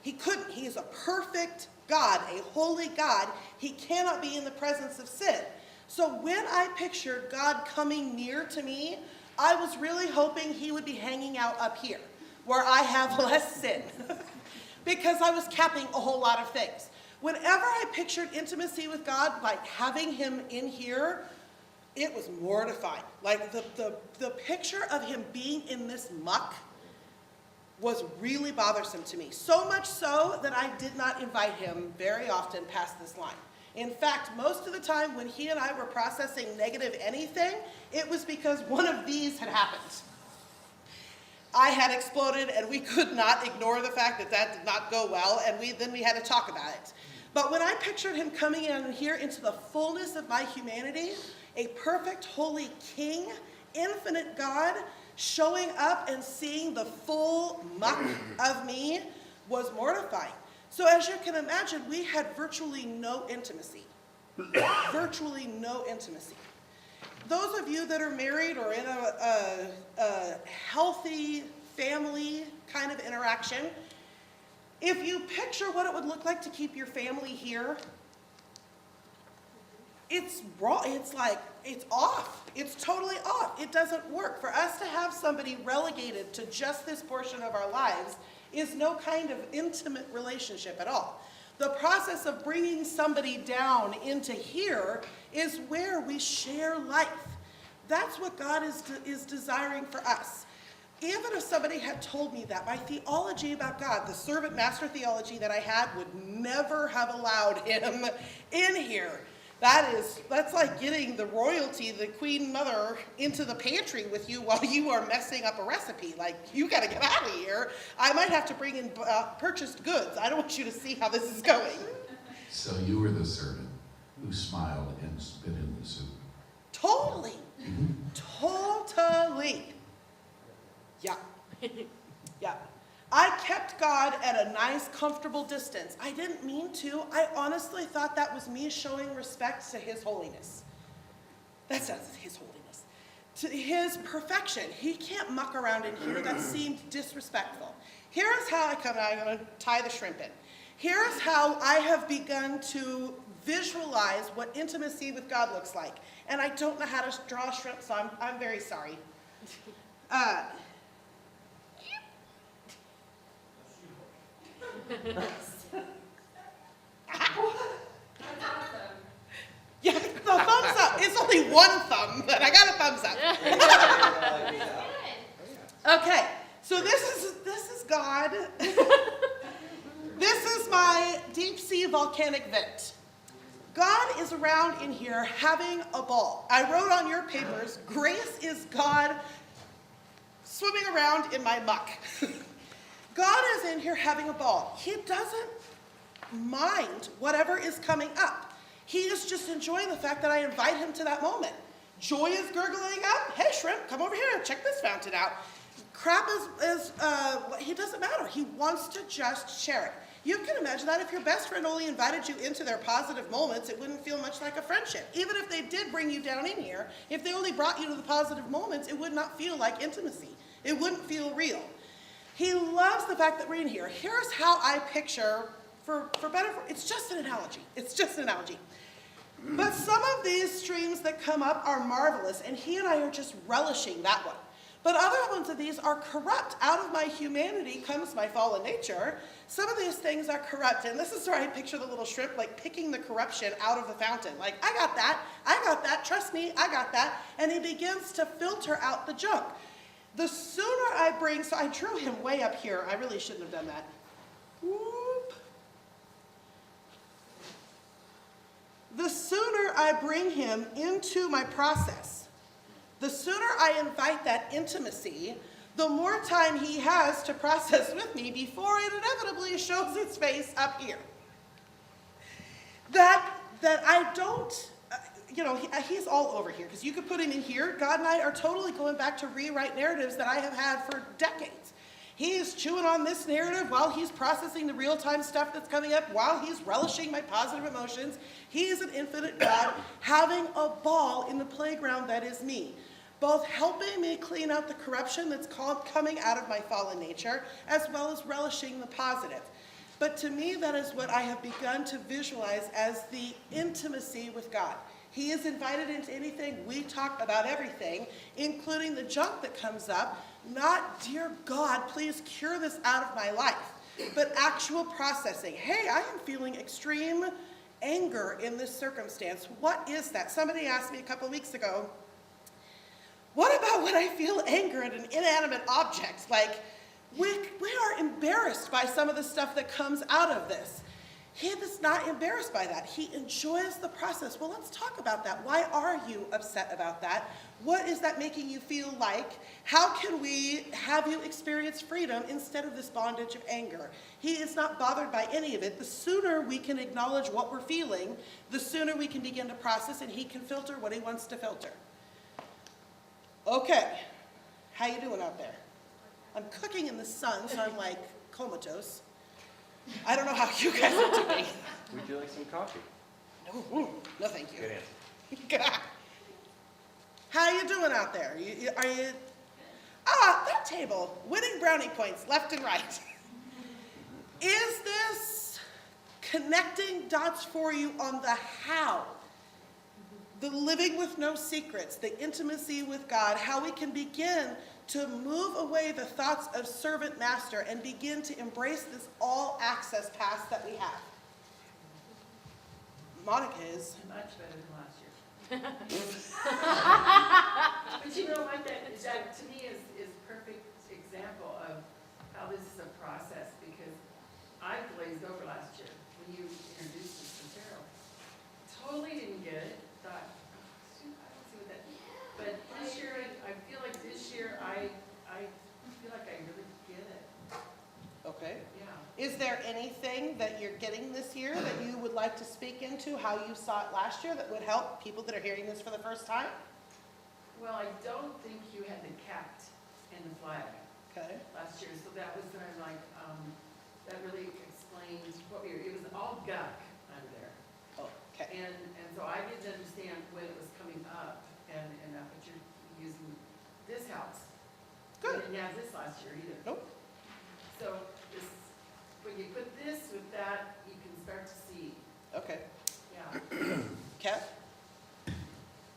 He couldn't. He is a perfect God, a holy God. He cannot be in the presence of sin. So when I pictured God coming near to me, I was really hoping he would be hanging out up here, where I have less sin, because I was capping a whole lot of things. Whenever I pictured intimacy with God, like having him in here, it was mortifying. Like the picture of him being in this muck was really bothersome to me. So much so that I did not invite him very often past this line. In fact, most of the time when he and I were processing negative anything, it was because one of these had happened. I had exploded and we could not ignore the fact that that did not go well, and then we had to talk about it. But when I pictured him coming in here into the fullness of my humanity, a perfect holy king, infinite God, showing up and seeing the full muck of me was mortifying. So as you can imagine, we had virtually no intimacy. Virtually no intimacy. Those of you that are married or in a healthy family kind of interaction, if you picture what it would look like to keep your family here, it's raw. It's like, it's off. It's totally off. It doesn't work. For us to have somebody relegated to just this portion of our lives is no kind of intimate relationship at all. The process of bringing somebody down into here is where we share life. That's what God is desiring for us. Even if somebody had told me that, my theology about God, the servant master theology that I had, would never have allowed him in here. That's like getting the royalty, the queen mother, into the pantry with you while you are messing up a recipe. Like, you gotta get out of here. I might have to bring in purchased goods. I don't want you to see how this is going. So you were the servant who smiled and spit in the soup. Totally. Totally. Yeah. Yeah. I kept God at a nice, comfortable distance. I didn't mean to. I honestly thought that was me showing respect to his holiness. That's not his holiness. To his perfection. He can't muck around in here. That seemed disrespectful. Here is how I'm going to tie the shrimp in. Here is how I have begun to visualize what intimacy with God looks like. And I don't know how to draw shrimp, so I'm very sorry. Yeah, the thumbs up. It's only one thumb, but I got a thumbs up. Okay, so this is God. This is my deep sea volcanic vent. God is around in here having a ball. I wrote on your papers, grace is God swimming around in my muck. God is in here having a ball. He doesn't mind whatever is coming up. He is just enjoying the fact that I invite him to that moment. Joy is gurgling up. Hey, shrimp, come over here. Check this fountain out. Crap he doesn't matter. He wants to just share it. You can imagine that if your best friend only invited you into their positive moments, it wouldn't feel much like a friendship. Even if they did bring you down in here, if they only brought you to the positive moments, it would not feel like intimacy. It wouldn't feel real. He loves the fact that we're in here. Here's how I picture, it's just an analogy. It's just an analogy. But some of these streams that come up are marvelous, and he and I are just relishing that one. But other ones of these are corrupt. Out of my humanity comes my fallen nature. Some of these things are corrupt, and this is where I picture the little shrimp like picking the corruption out of the fountain. Like, I got that, trust me, I got that. And he begins to filter out the junk. The sooner I bring, so I drew him way up here. I really shouldn't have done that. Whoop. The sooner I bring him into my process, the sooner I invite that intimacy, the more time he has to process with me before it inevitably shows its face up here. That I don't, he's all over here, because you could put him in here. God and I are totally going back to rewrite narratives that I have had for decades. He is chewing on this narrative while he's processing the real-time stuff that's coming up, while he's relishing my positive emotions. He is an infinite God having a ball in the playground that is me, both helping me clean out the corruption that's coming out of my fallen nature, as well as relishing the positive. But to me, that is what I have begun to visualize as the intimacy with God. He is invited into anything. We talk about everything, including the junk that comes up. Not, dear God, please cure this out of my life, but actual processing. Hey, I am feeling extreme anger in this circumstance. What is that? Somebody asked me a couple weeks ago, what about when I feel anger at an inanimate object? Like, we are embarrassed by some of the stuff that comes out of this. He is not embarrassed by that. He enjoys the process. Well, let's talk about that. Why are you upset about that? What is that making you feel like? How can we have you experience freedom instead of this bondage of anger? He is not bothered by any of it. The sooner we can acknowledge what we're feeling, the sooner we can begin to process, and he can filter what he wants to filter. Okay, how you doing out there? I'm cooking in the sun, so I'm like comatose. I don't know how you guys are doing. Would you like some coffee? No, thank you. Good answer. How you doing out there? That table, winning brownie points left and right. Is this connecting dots for you on the how? The living with no secrets, the intimacy with God, how we can begin to move away the thoughts of servant master and begin to embrace this all access pass that we have. Monica is Much better than last year. But you know what, that to me is a perfect example of how this is a process, because I glazed over last year when you introduced this to Carol. Totally didn't get it, thought, shoot, I don't see what that means. But this year, I feel like this year, I feel like I really get it. okay. Yeah. Is there anything that you're getting this year that you would like to speak into, how you saw it last year, that would help people that are hearing this for the first time? Well, I don't think you had the cat and the flag Okay. last year, so that was kind of like, that really explains what we were, it was all gunk under there. Oh, okay. And so I didn't understand when it was coming up, and but you're using this house. Good. We didn't have this last year either. Nope. So this, when you put this with that, you can start to see, Okay. yeah. Kev?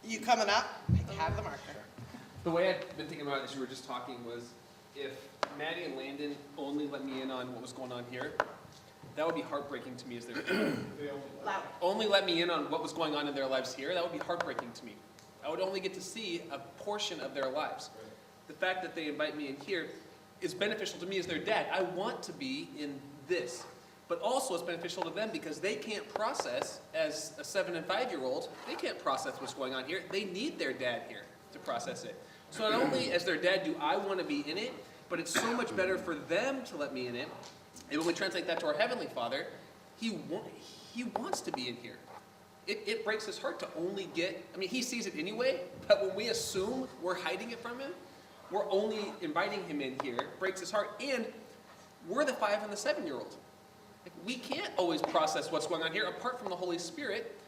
You coming up? Have the marker. The way I've been thinking about it as you were just talking was, if Maddie and Landon only let me in on what was going on here, that would be heartbreaking to me as their Loud. only let me in on what was going on in their lives here. That would be heartbreaking to me. I would only get to see a portion of their lives. The fact that they invite me in here is beneficial to me as their dad. I want to be in this. but also it's beneficial to them because they can't process, as a 7 and 5-year-old, they can't process what's going on here. They need their dad here to process it. So not only as their dad do I want to be in it, but it's so much better for them to let me in it. And when we translate that to our Heavenly Father, He wants to be in here. It breaks His heart to only get, I mean, He sees it anyway, but when we assume we're hiding it from Him, we're only inviting Him in here, breaks His heart, and we're the 5 and the 7-year-old. Like, we can't always process what's going on here apart from the Holy Spirit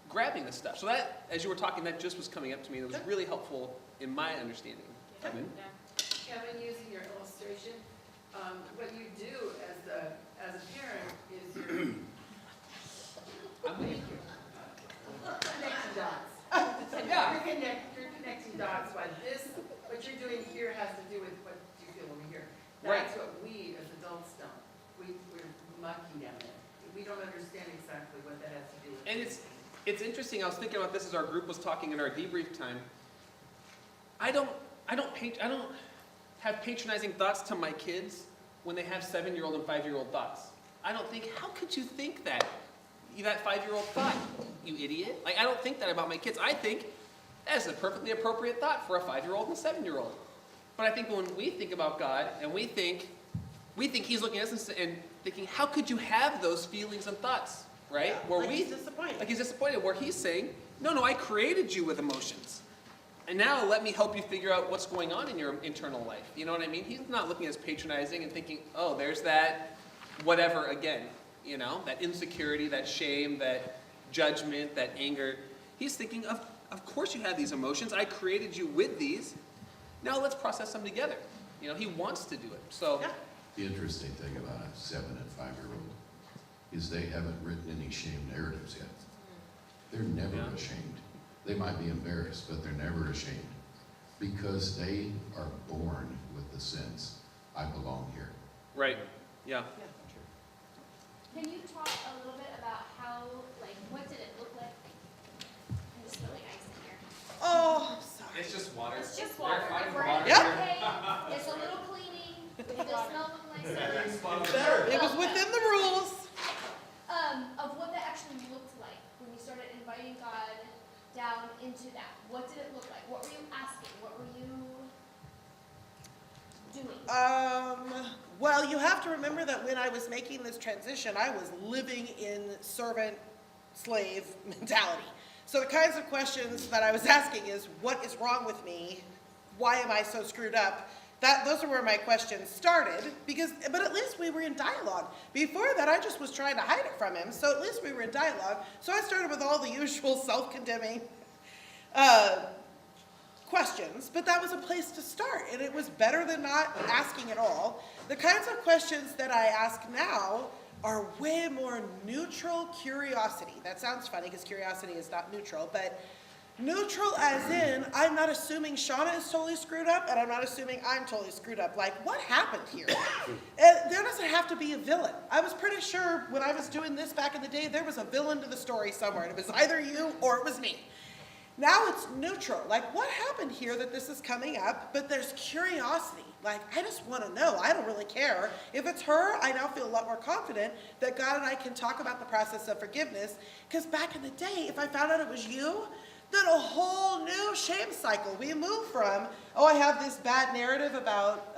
grabbing this stuff. So that, as you were talking, that just was coming up to me. That was really helpful in my understanding. Kevin? Kevin, using your illustration, what you do as a parent is you're connecting dots. Yeah. You're connecting dots by this, what you're doing here has to do with what you feel over here. Right. That's what we as adults don't. We're mucking at it. We don't understand exactly what that has to do with. And it's interesting. I was thinking about this as our group was talking in our debrief time. I don't have patronizing thoughts to my kids when they have 7-year-old and 5-year-old thoughts. I don't think, how could you think that? That 5-year-old thought, you idiot. Like, I don't think that about my kids. I think that's a perfectly appropriate thought for a 5-year-old and a 7-year-old. But I think when we think about God and we think He's looking at us and thinking, how could you have those feelings and thoughts, right? Yeah, Where like He's disappointed. Like He's disappointed, where He's saying, no, I created you with emotions. And now let me help you figure out what's going on in your internal life. You know what I mean? He's not looking at us patronizing and thinking, oh, there's that whatever again. You know, that insecurity, that shame, that judgment, that anger. He's thinking, of course you have these emotions. I created you with these. Now let's process them together. You know, He wants to do it. So, Yeah. The interesting thing about a 7 and 5-year-old is they haven't written any shame narratives yet. They're never Yeah. ashamed. They might be embarrassed, but they're never ashamed because they are born with the sense, I belong here. right, yeah. Can you talk a little bit about how, like, what did it look like? I'm just spilling ice in here. Oh, sorry. It's just water. It's just They're water. fine We're for in water. the UK. It's a little cleaning. It does smell nicer. It was within the rules. Of what that actually looked like when you started inviting God down into that. What did it look like? What were you asking? What were you doing? Well, you have to remember that when I was making this transition, I was living in servant-slave mentality. So the kinds of questions that I was asking is, what is wrong with me? Why am I so screwed up? Those are where my questions started, but at least we were in dialogue. Before that, I just was trying to hide it from him, so at least we were in dialogue. So I started with all the usual self-condemning questions, but that was a place to start, and it was better than not asking at all. The kinds of questions that I ask now are way more neutral curiosity. That sounds funny because curiosity is not neutral, but neutral as in, I'm not assuming Shauna is totally screwed up, and I'm not assuming I'm totally screwed up. Like, what happened here? There doesn't have to be a villain. I was pretty sure when I was doing this back in the day, there was a villain to the story somewhere, and it was either you or it was me. Now it's neutral. Like, what happened here that this is coming up? But there's curiosity. Like, I just want to know. I don't really care. If it's her, I now feel a lot more confident that God and I can talk about the process of forgiveness. Because back in the day, if I found out it was you, then a whole new shame cycle. We move from, oh, I have this bad narrative about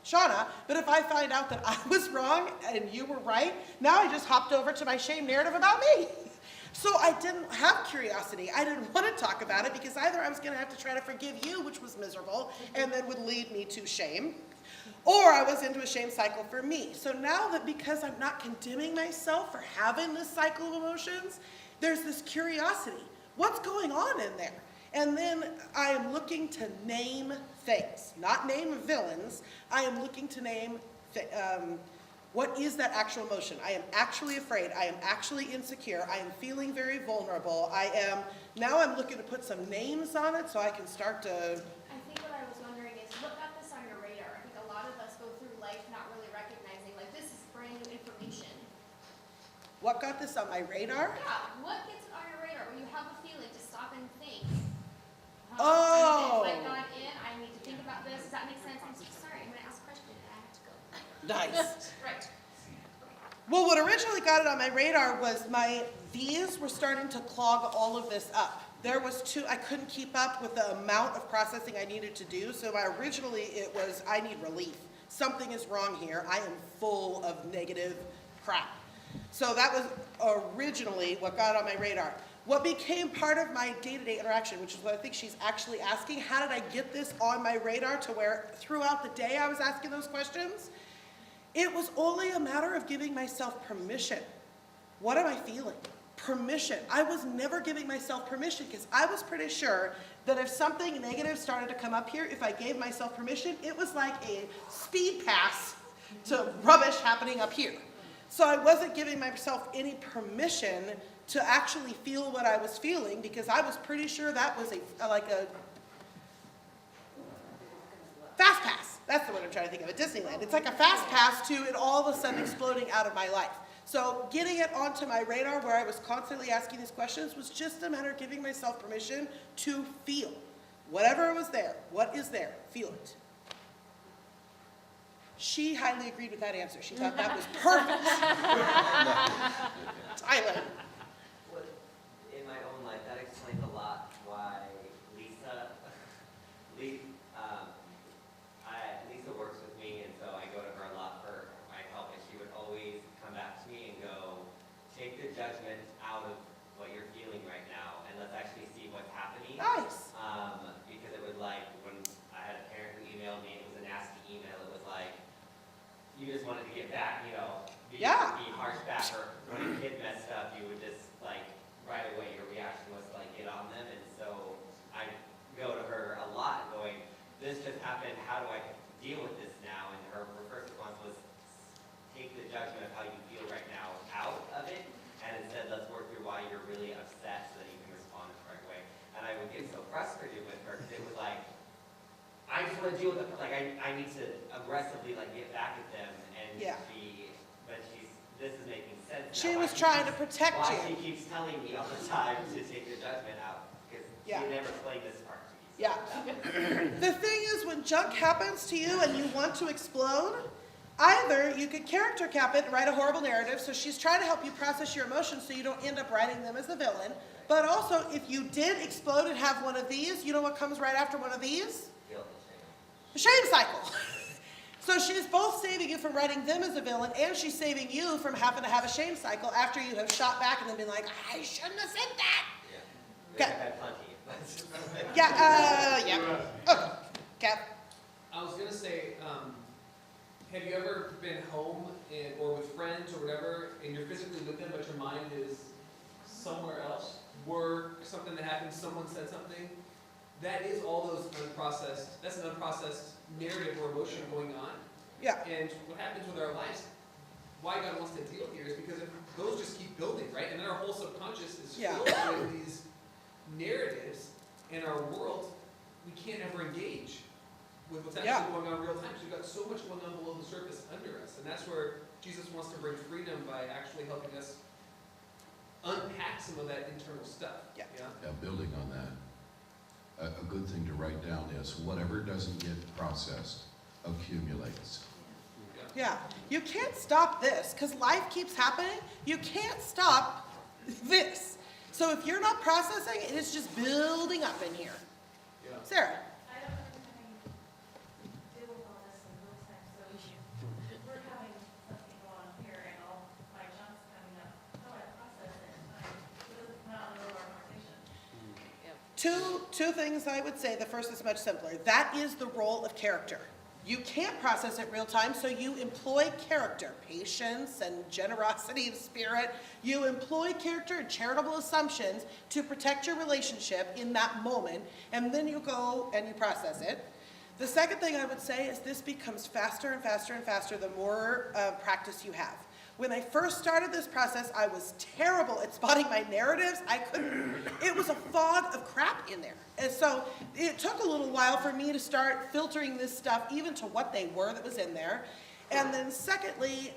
Shauna, but if I find out that I was wrong and you were right, now I just hopped over to my shame narrative about me. So I didn't have curiosity. I didn't want to talk about it because either I was going to have to try to forgive you, which was miserable, and then would lead me to shame, or I was into a shame cycle for me. So now that because I'm not condemning myself for having this cycle of emotions, there's this curiosity. What's going on in there? And then I am looking to name things, not name villains. I am looking to name what is that actual emotion? I am actually afraid. I am actually insecure. I am feeling very vulnerable. Now I'm looking to put some names on it so I can start to. I think what I was wondering is, what got this on your radar? I think a lot of us go through life not really recognizing, like, this is brand new information. What got this on my radar? Yeah, what gets on your radar when you have a feeling to stop and think? Oh. I need to invite God in. I need to think about this. Does that make sense? I'm so sorry. I'm going to ask a question and I have to go. Nice. Right. Well, what originally got it on my radar was my V's were starting to clog all of this up. There was I couldn't keep up with the amount of processing I needed to do, so originally it was, I need relief. Something is wrong here. I am full of negative crap. So that was originally what got on my radar. What became part of my day-to-day interaction, which is what I think she's actually asking, how did I get this on my radar to where throughout the day I was asking those questions? It was only a matter of giving myself permission. What am I feeling? Permission. I was never giving myself permission because I was pretty sure that if something negative started to come up here, if I gave myself permission, it was like a speed pass to rubbish happening up here. So I wasn't giving myself any permission to actually feel what I was feeling because I was pretty sure that was like a fast pass. That's the word I'm trying to think of at Disneyland. It's like a fast pass to it all of a sudden exploding out of my life. So getting it onto my radar where I was constantly asking these questions was just a matter of giving myself permission to feel. Whatever was there, what is there, feel it. She highly agreed with that answer. She thought that was perfect. Tyler. What, in my own life, that explains a lot why Lisa works with me, and so I go to her a lot for my help, and she would always come back to me and go, take the judgment out of what you're feeling right now, and let's actually see what's happening. Nice. Because it was like, when I had a parent who emailed me, it was a nasty email, it was like, you just wanted to get back, be harsh back, or when a kid messed up, you would just, like, right away, your reaction was like, get on them, and so I go to her a lot going, this just happened, how do I deal with this now? And her first response was, take the judgment of how you feel right now out of it, and instead let's work through why you're really upset so that you can respond the correct way. And I would get so frustrated with her, because it was like, I just want to deal with it, like, I need to aggressively, like, get back at them, and this is making sense now. She was trying to protect you. Why she keeps telling me all the time to take the judgment out, because she never explained this part to me. Yeah. The thing is, when junk happens to you and you want to explode, either you could character cap it and write a horrible narrative, so she's trying to help you process your emotions so you don't end up writing them as a villain, but also if you did explode and have one of these, you know what comes right after one of these? Guilt and shame. The shame cycle. So she's both saving you from writing them as a villain, and she's saving you from having to have a shame cycle after you have shot back and then been like, I shouldn't have said that. Yeah. Okay. I've had plenty. Okay. Cap. I was gonna say, have you ever been home or with friends or whatever, and you're physically with them, but your mind is somewhere else? Work, something that happened, someone said something. That is all those unprocessed, that's an unprocessed narrative or emotion going on. Yeah. And what happens with our lives, why God wants to deal here is because if those just keep building, right? And then our whole subconscious is filled with these narratives in our world, we can't ever engage with what's actually going on in real time. So we've got so much going on below the surface under us. And that's where Jesus wants to bring freedom by actually helping us unpack some of that internal stuff. Yeah. Building on that, a good thing to write down is whatever doesn't get processed accumulates. Yeah. You can't stop this because life keeps happening. You can't stop this. So if you're not processing, it is just building up in here. Yeah. Sarah. I don't know deal with all this in real time, so we're having something go on here and all my junk's coming up. How do I process it? It's not a real conversation. Two things I would say. The first is much simpler. That is the role of character. You can't process it real time, so you employ character, patience and generosity of spirit. You employ character and charitable assumptions to protect your relationship in that moment, and then you go and you process it. The second thing I would say is this becomes faster and faster and faster the more practice you have. When I first started this process, I was terrible at spotting my narratives. It was a fog of crap in there. And so it took a little while for me to start filtering this stuff, even to what they were that was in there. And then secondly,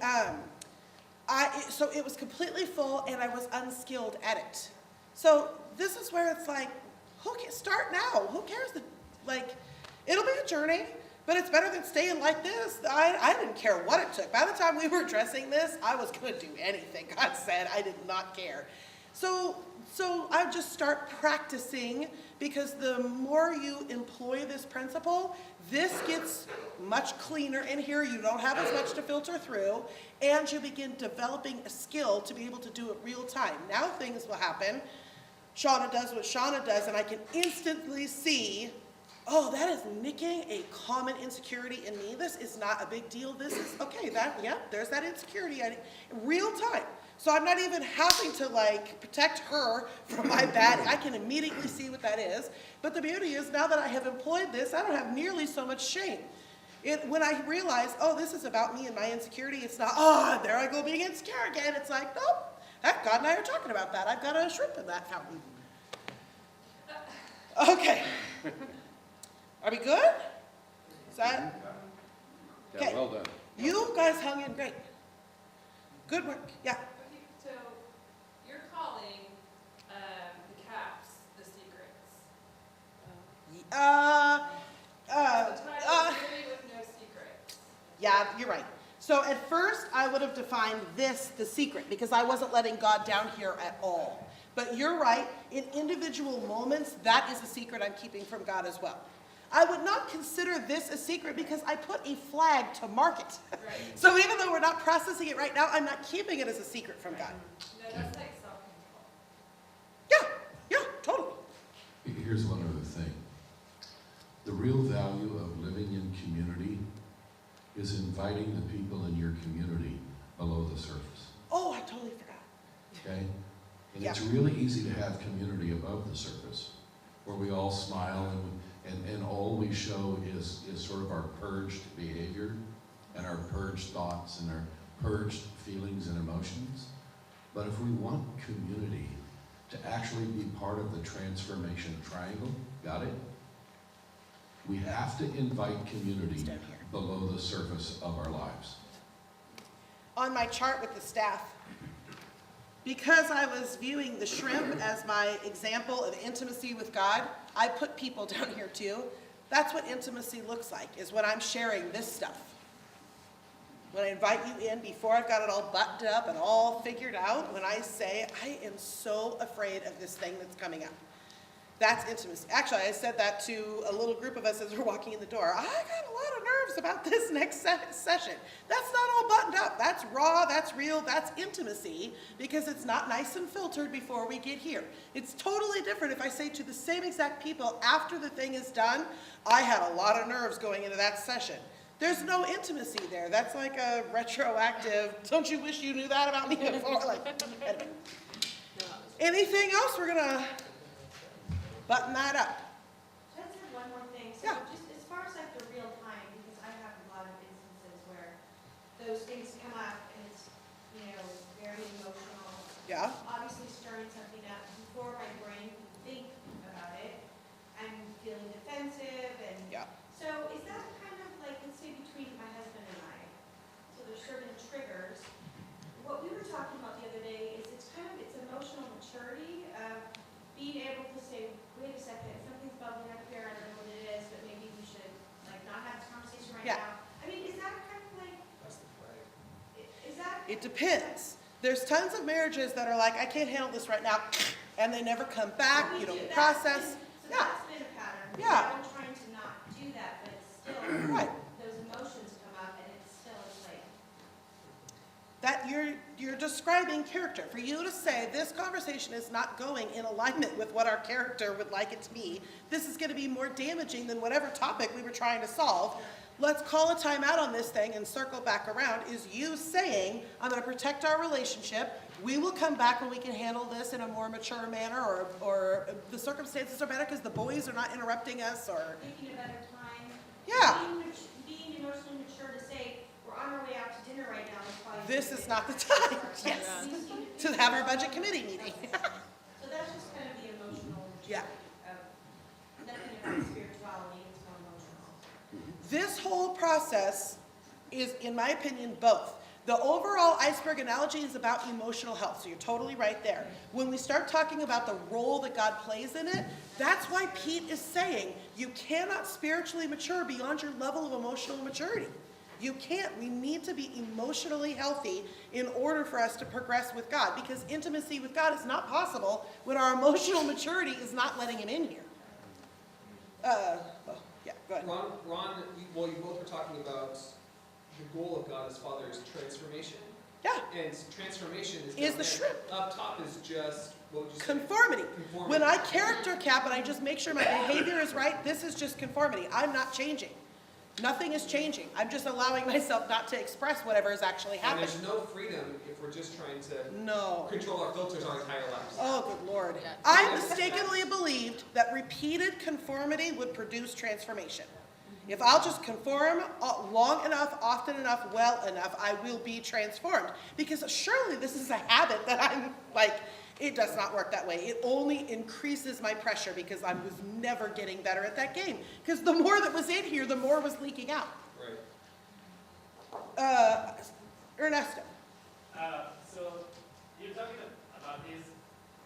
so it was completely full and I was unskilled at it. So this is where it's like, start now. Who cares? It'll be a journey. But it's better than staying like this. I didn't care what it took. By the time we were dressing this, I was going to do anything God said. I did not care. So I just start practicing, because the more you employ this principle, this gets much cleaner in here. You don't have as much to filter through, and you begin developing a skill to be able to do it real time. Now things will happen. Shauna does what Shauna does, and I can instantly see, oh, that is nicking a common insecurity in me. This is not a big deal. This is, okay, there's that insecurity in real time. So I'm not even having to like protect her from my bad. I can immediately see what that is. But the beauty is, now that I have employed this, I don't have nearly so much shame. When I realize, oh, this is about me and my insecurity, it's not, oh, there I go being insecure again. It's like, nope, God and I are talking about that. I've got a shrimp in that fountain. Okay. Are we good? Is that? Yeah, well done. You guys hung in great. Good work. Yeah. Okay, so you're calling the caps the secrets. The title is Living with No Secrets. Yeah, you're right. So at first I would have defined this the secret, because I wasn't letting God down here at all. But you're right, in individual moments, that is a secret I'm keeping from God as well. I would not consider this a secret because I put a flag to mark it. Right. So even though we're not processing it right now, I'm not keeping it as a secret from God. No, that's like self-control. Yeah, totally. Here's one other thing. The real value of living in community is inviting the people in your community below the surface. Oh, I totally forgot. Okay? And Yeah. it's really easy to have community above the surface, where we all smile and all we show is sort of our purged behavior and our purged thoughts and our purged feelings and emotions. But if we want community to actually be part of the transformation triangle, got it? We have to invite community Down here. below the surface of our lives. On my chart with the staff, because I was viewing the shrimp as my example of intimacy with God, I put people down here too. That's what intimacy looks like, is when I'm sharing this stuff. When I invite you in before I've got it all buttoned up and all figured out, when I say, I am so afraid of this thing that's coming up. That's intimacy. Actually, I said that to a little group of us as we're walking in the door. I got a lot of nerves about this next session. That's not all buttoned up. That's raw, that's real, that's intimacy, because it's not nice and filtered before we get here. It's totally different if I say to the same exact people after the thing is done, I had a lot of nerves going into that session. There's no intimacy there. That's like a retroactive, don't you wish you knew that about me before? Like, anyway. Anything else? We're gonna button that up. Let's have one more thing. So Yeah. just as far as like the real time, because I have a lot of instances where those things come up and it's, very emotional. Yeah. Obviously stirring something up before my brain can think about it. I'm feeling defensive and. Yeah. So is that kind of like, let's say between my husband and I, so there's certain triggers. What we were talking about the other day is it's emotional maturity of being able to say, wait a second, something's bubbling up here, I don't know what it is, but maybe we should not have this conversation right Yeah. now. I mean, is that kind of like, That's the flag. is that? It depends. There's tons of marriages that are like, I can't handle this right now, and they never come back, you don't process. So Yeah. that's been a pattern. Yeah. I'm trying to not do that, but it's still, Right. those emotions come up and it's still, like, That you're describing character. For you to say this conversation is not going in alignment with what our character would like it to be, this is going to be more damaging than whatever topic we were trying to solve. Let's call a timeout on this thing and circle back around. Is you saying, I'm going to protect our relationship. We will come back when we can handle this in a more mature manner, or the circumstances are better because the boys are not interrupting us, or picking a better time. yeah. Being emotionally mature to say, we're on our way out to dinner right now. This is not the time, yes, to have our budget committee meeting. So that's just kind of the emotional Yeah. of nothing about spirituality, it's more emotional. This whole process is, in my opinion, both. The overall iceberg analogy is about emotional health, so you're totally right there. When we start talking about the role that God plays in it, that's why Pete is saying you cannot spiritually mature beyond your level of emotional maturity. You can't. We need to be emotionally healthy in order for us to progress with God, because intimacy with God is not possible when our emotional maturity is not letting him in here. Yeah, go ahead. Ron, well, you both were talking about the goal of God as Father is transformation. Yeah. And transformation is The down there. strip. Up top is just, what would you say? Conformity. Conformity. When I character cap and I just make sure my behavior is right, this is just conformity. I'm not changing. Nothing is changing. I'm just allowing myself not to express whatever is actually And happening. there's no freedom if we're just trying to No. control our filters our entire lives. Oh, good Lord. I mistakenly believed that repeated conformity would produce transformation. If I'll just conform long enough, often enough, well enough, I will be transformed. Because surely this is a habit that I'm like, it does not work that way. It only increases my pressure because I was never getting better at that game. Because the more that was in here, the more was leaking out. Right. Ernesto. So you're talking about this,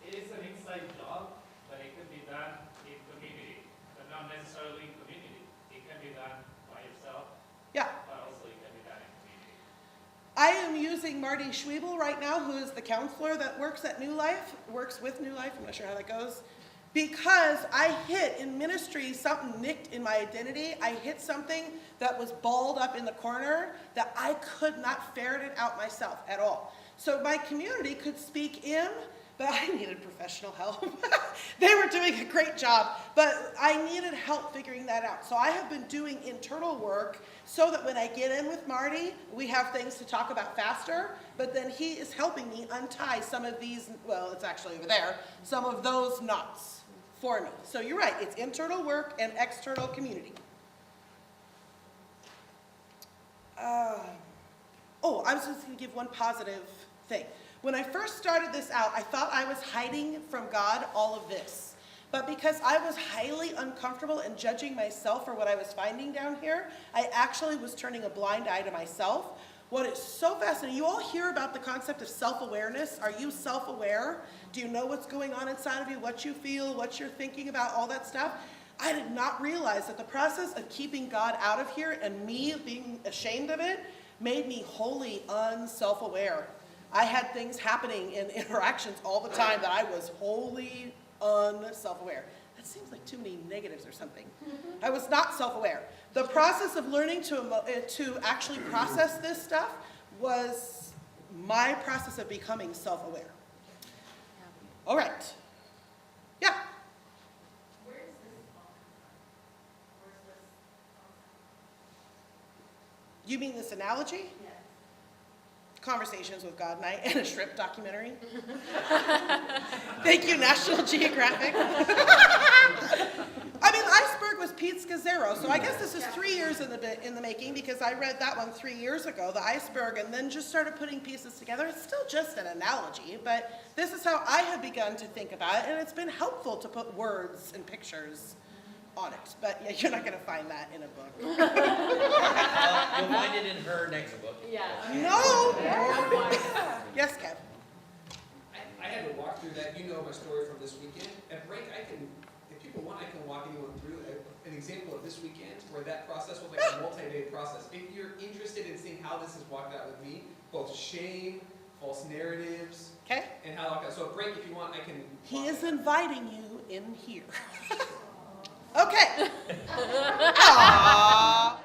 it is an inside job, but it can be done in community, but not necessarily in community. It can be done by yourself, Yeah. but also it can be done in community. I am using Marty Schwebel right now, who is the counselor that works at New Life, works with New Life, I'm not sure how that goes, because I hit in ministry something nicked in my identity. I hit something that was balled up in the corner that I could not ferret it out myself at all. So my community could speak in, but I needed professional help. They were doing a great job, but I needed help figuring that out. So I have been doing internal work so that when I get in with Marty, we have things to talk about faster, but then he is helping me untie some of these, well, it's actually over there, some of those knots for me. So you're right, it's internal work and external community. I was just going to give one positive thing. When I first started this out, I thought I was hiding from God all of this. But because I was highly uncomfortable in judging myself for what I was finding down here, I actually was turning a blind eye to myself. What is so fascinating, you all hear about the concept of self-awareness. Are you self-aware? Do you know what's going on inside of you, what you feel, what you're thinking about, all that stuff? I did not realize that the process of keeping God out of here and me being ashamed of it made me wholly unself-aware. I had things happening in interactions all the time that I was wholly unself-aware. That seems like too many negatives or something. I was not self-aware. The process of learning to actually process this stuff was my process of becoming self-aware. All right. Yeah. Where does this all come from? Where's this concept? You mean this analogy? Yes. Conversations with God Night and a shrimp documentary. Thank you, National Geographic. I mean, iceberg was Pete Scazzaro, so I guess this is 3 years in the making because I read that one 3 years ago, the iceberg, and then just started putting pieces together. It's still just an analogy, but this is how I have begun to think about it, and it's been helpful to put words and pictures on it. But yeah, you're not going to find that in a book. You'll find it in her next book. Yeah. No! Yes, Kev. I had to walk through that. You know my story from this weekend. At break, if people want, I can walk anyone through an example of this weekend where that process was like a multi-day process. If you're interested in seeing how this is walked out with me, both shame, false narratives, Okay? and how I got. So at break, if you want, I can. He is inviting you in here. Okay. Aww.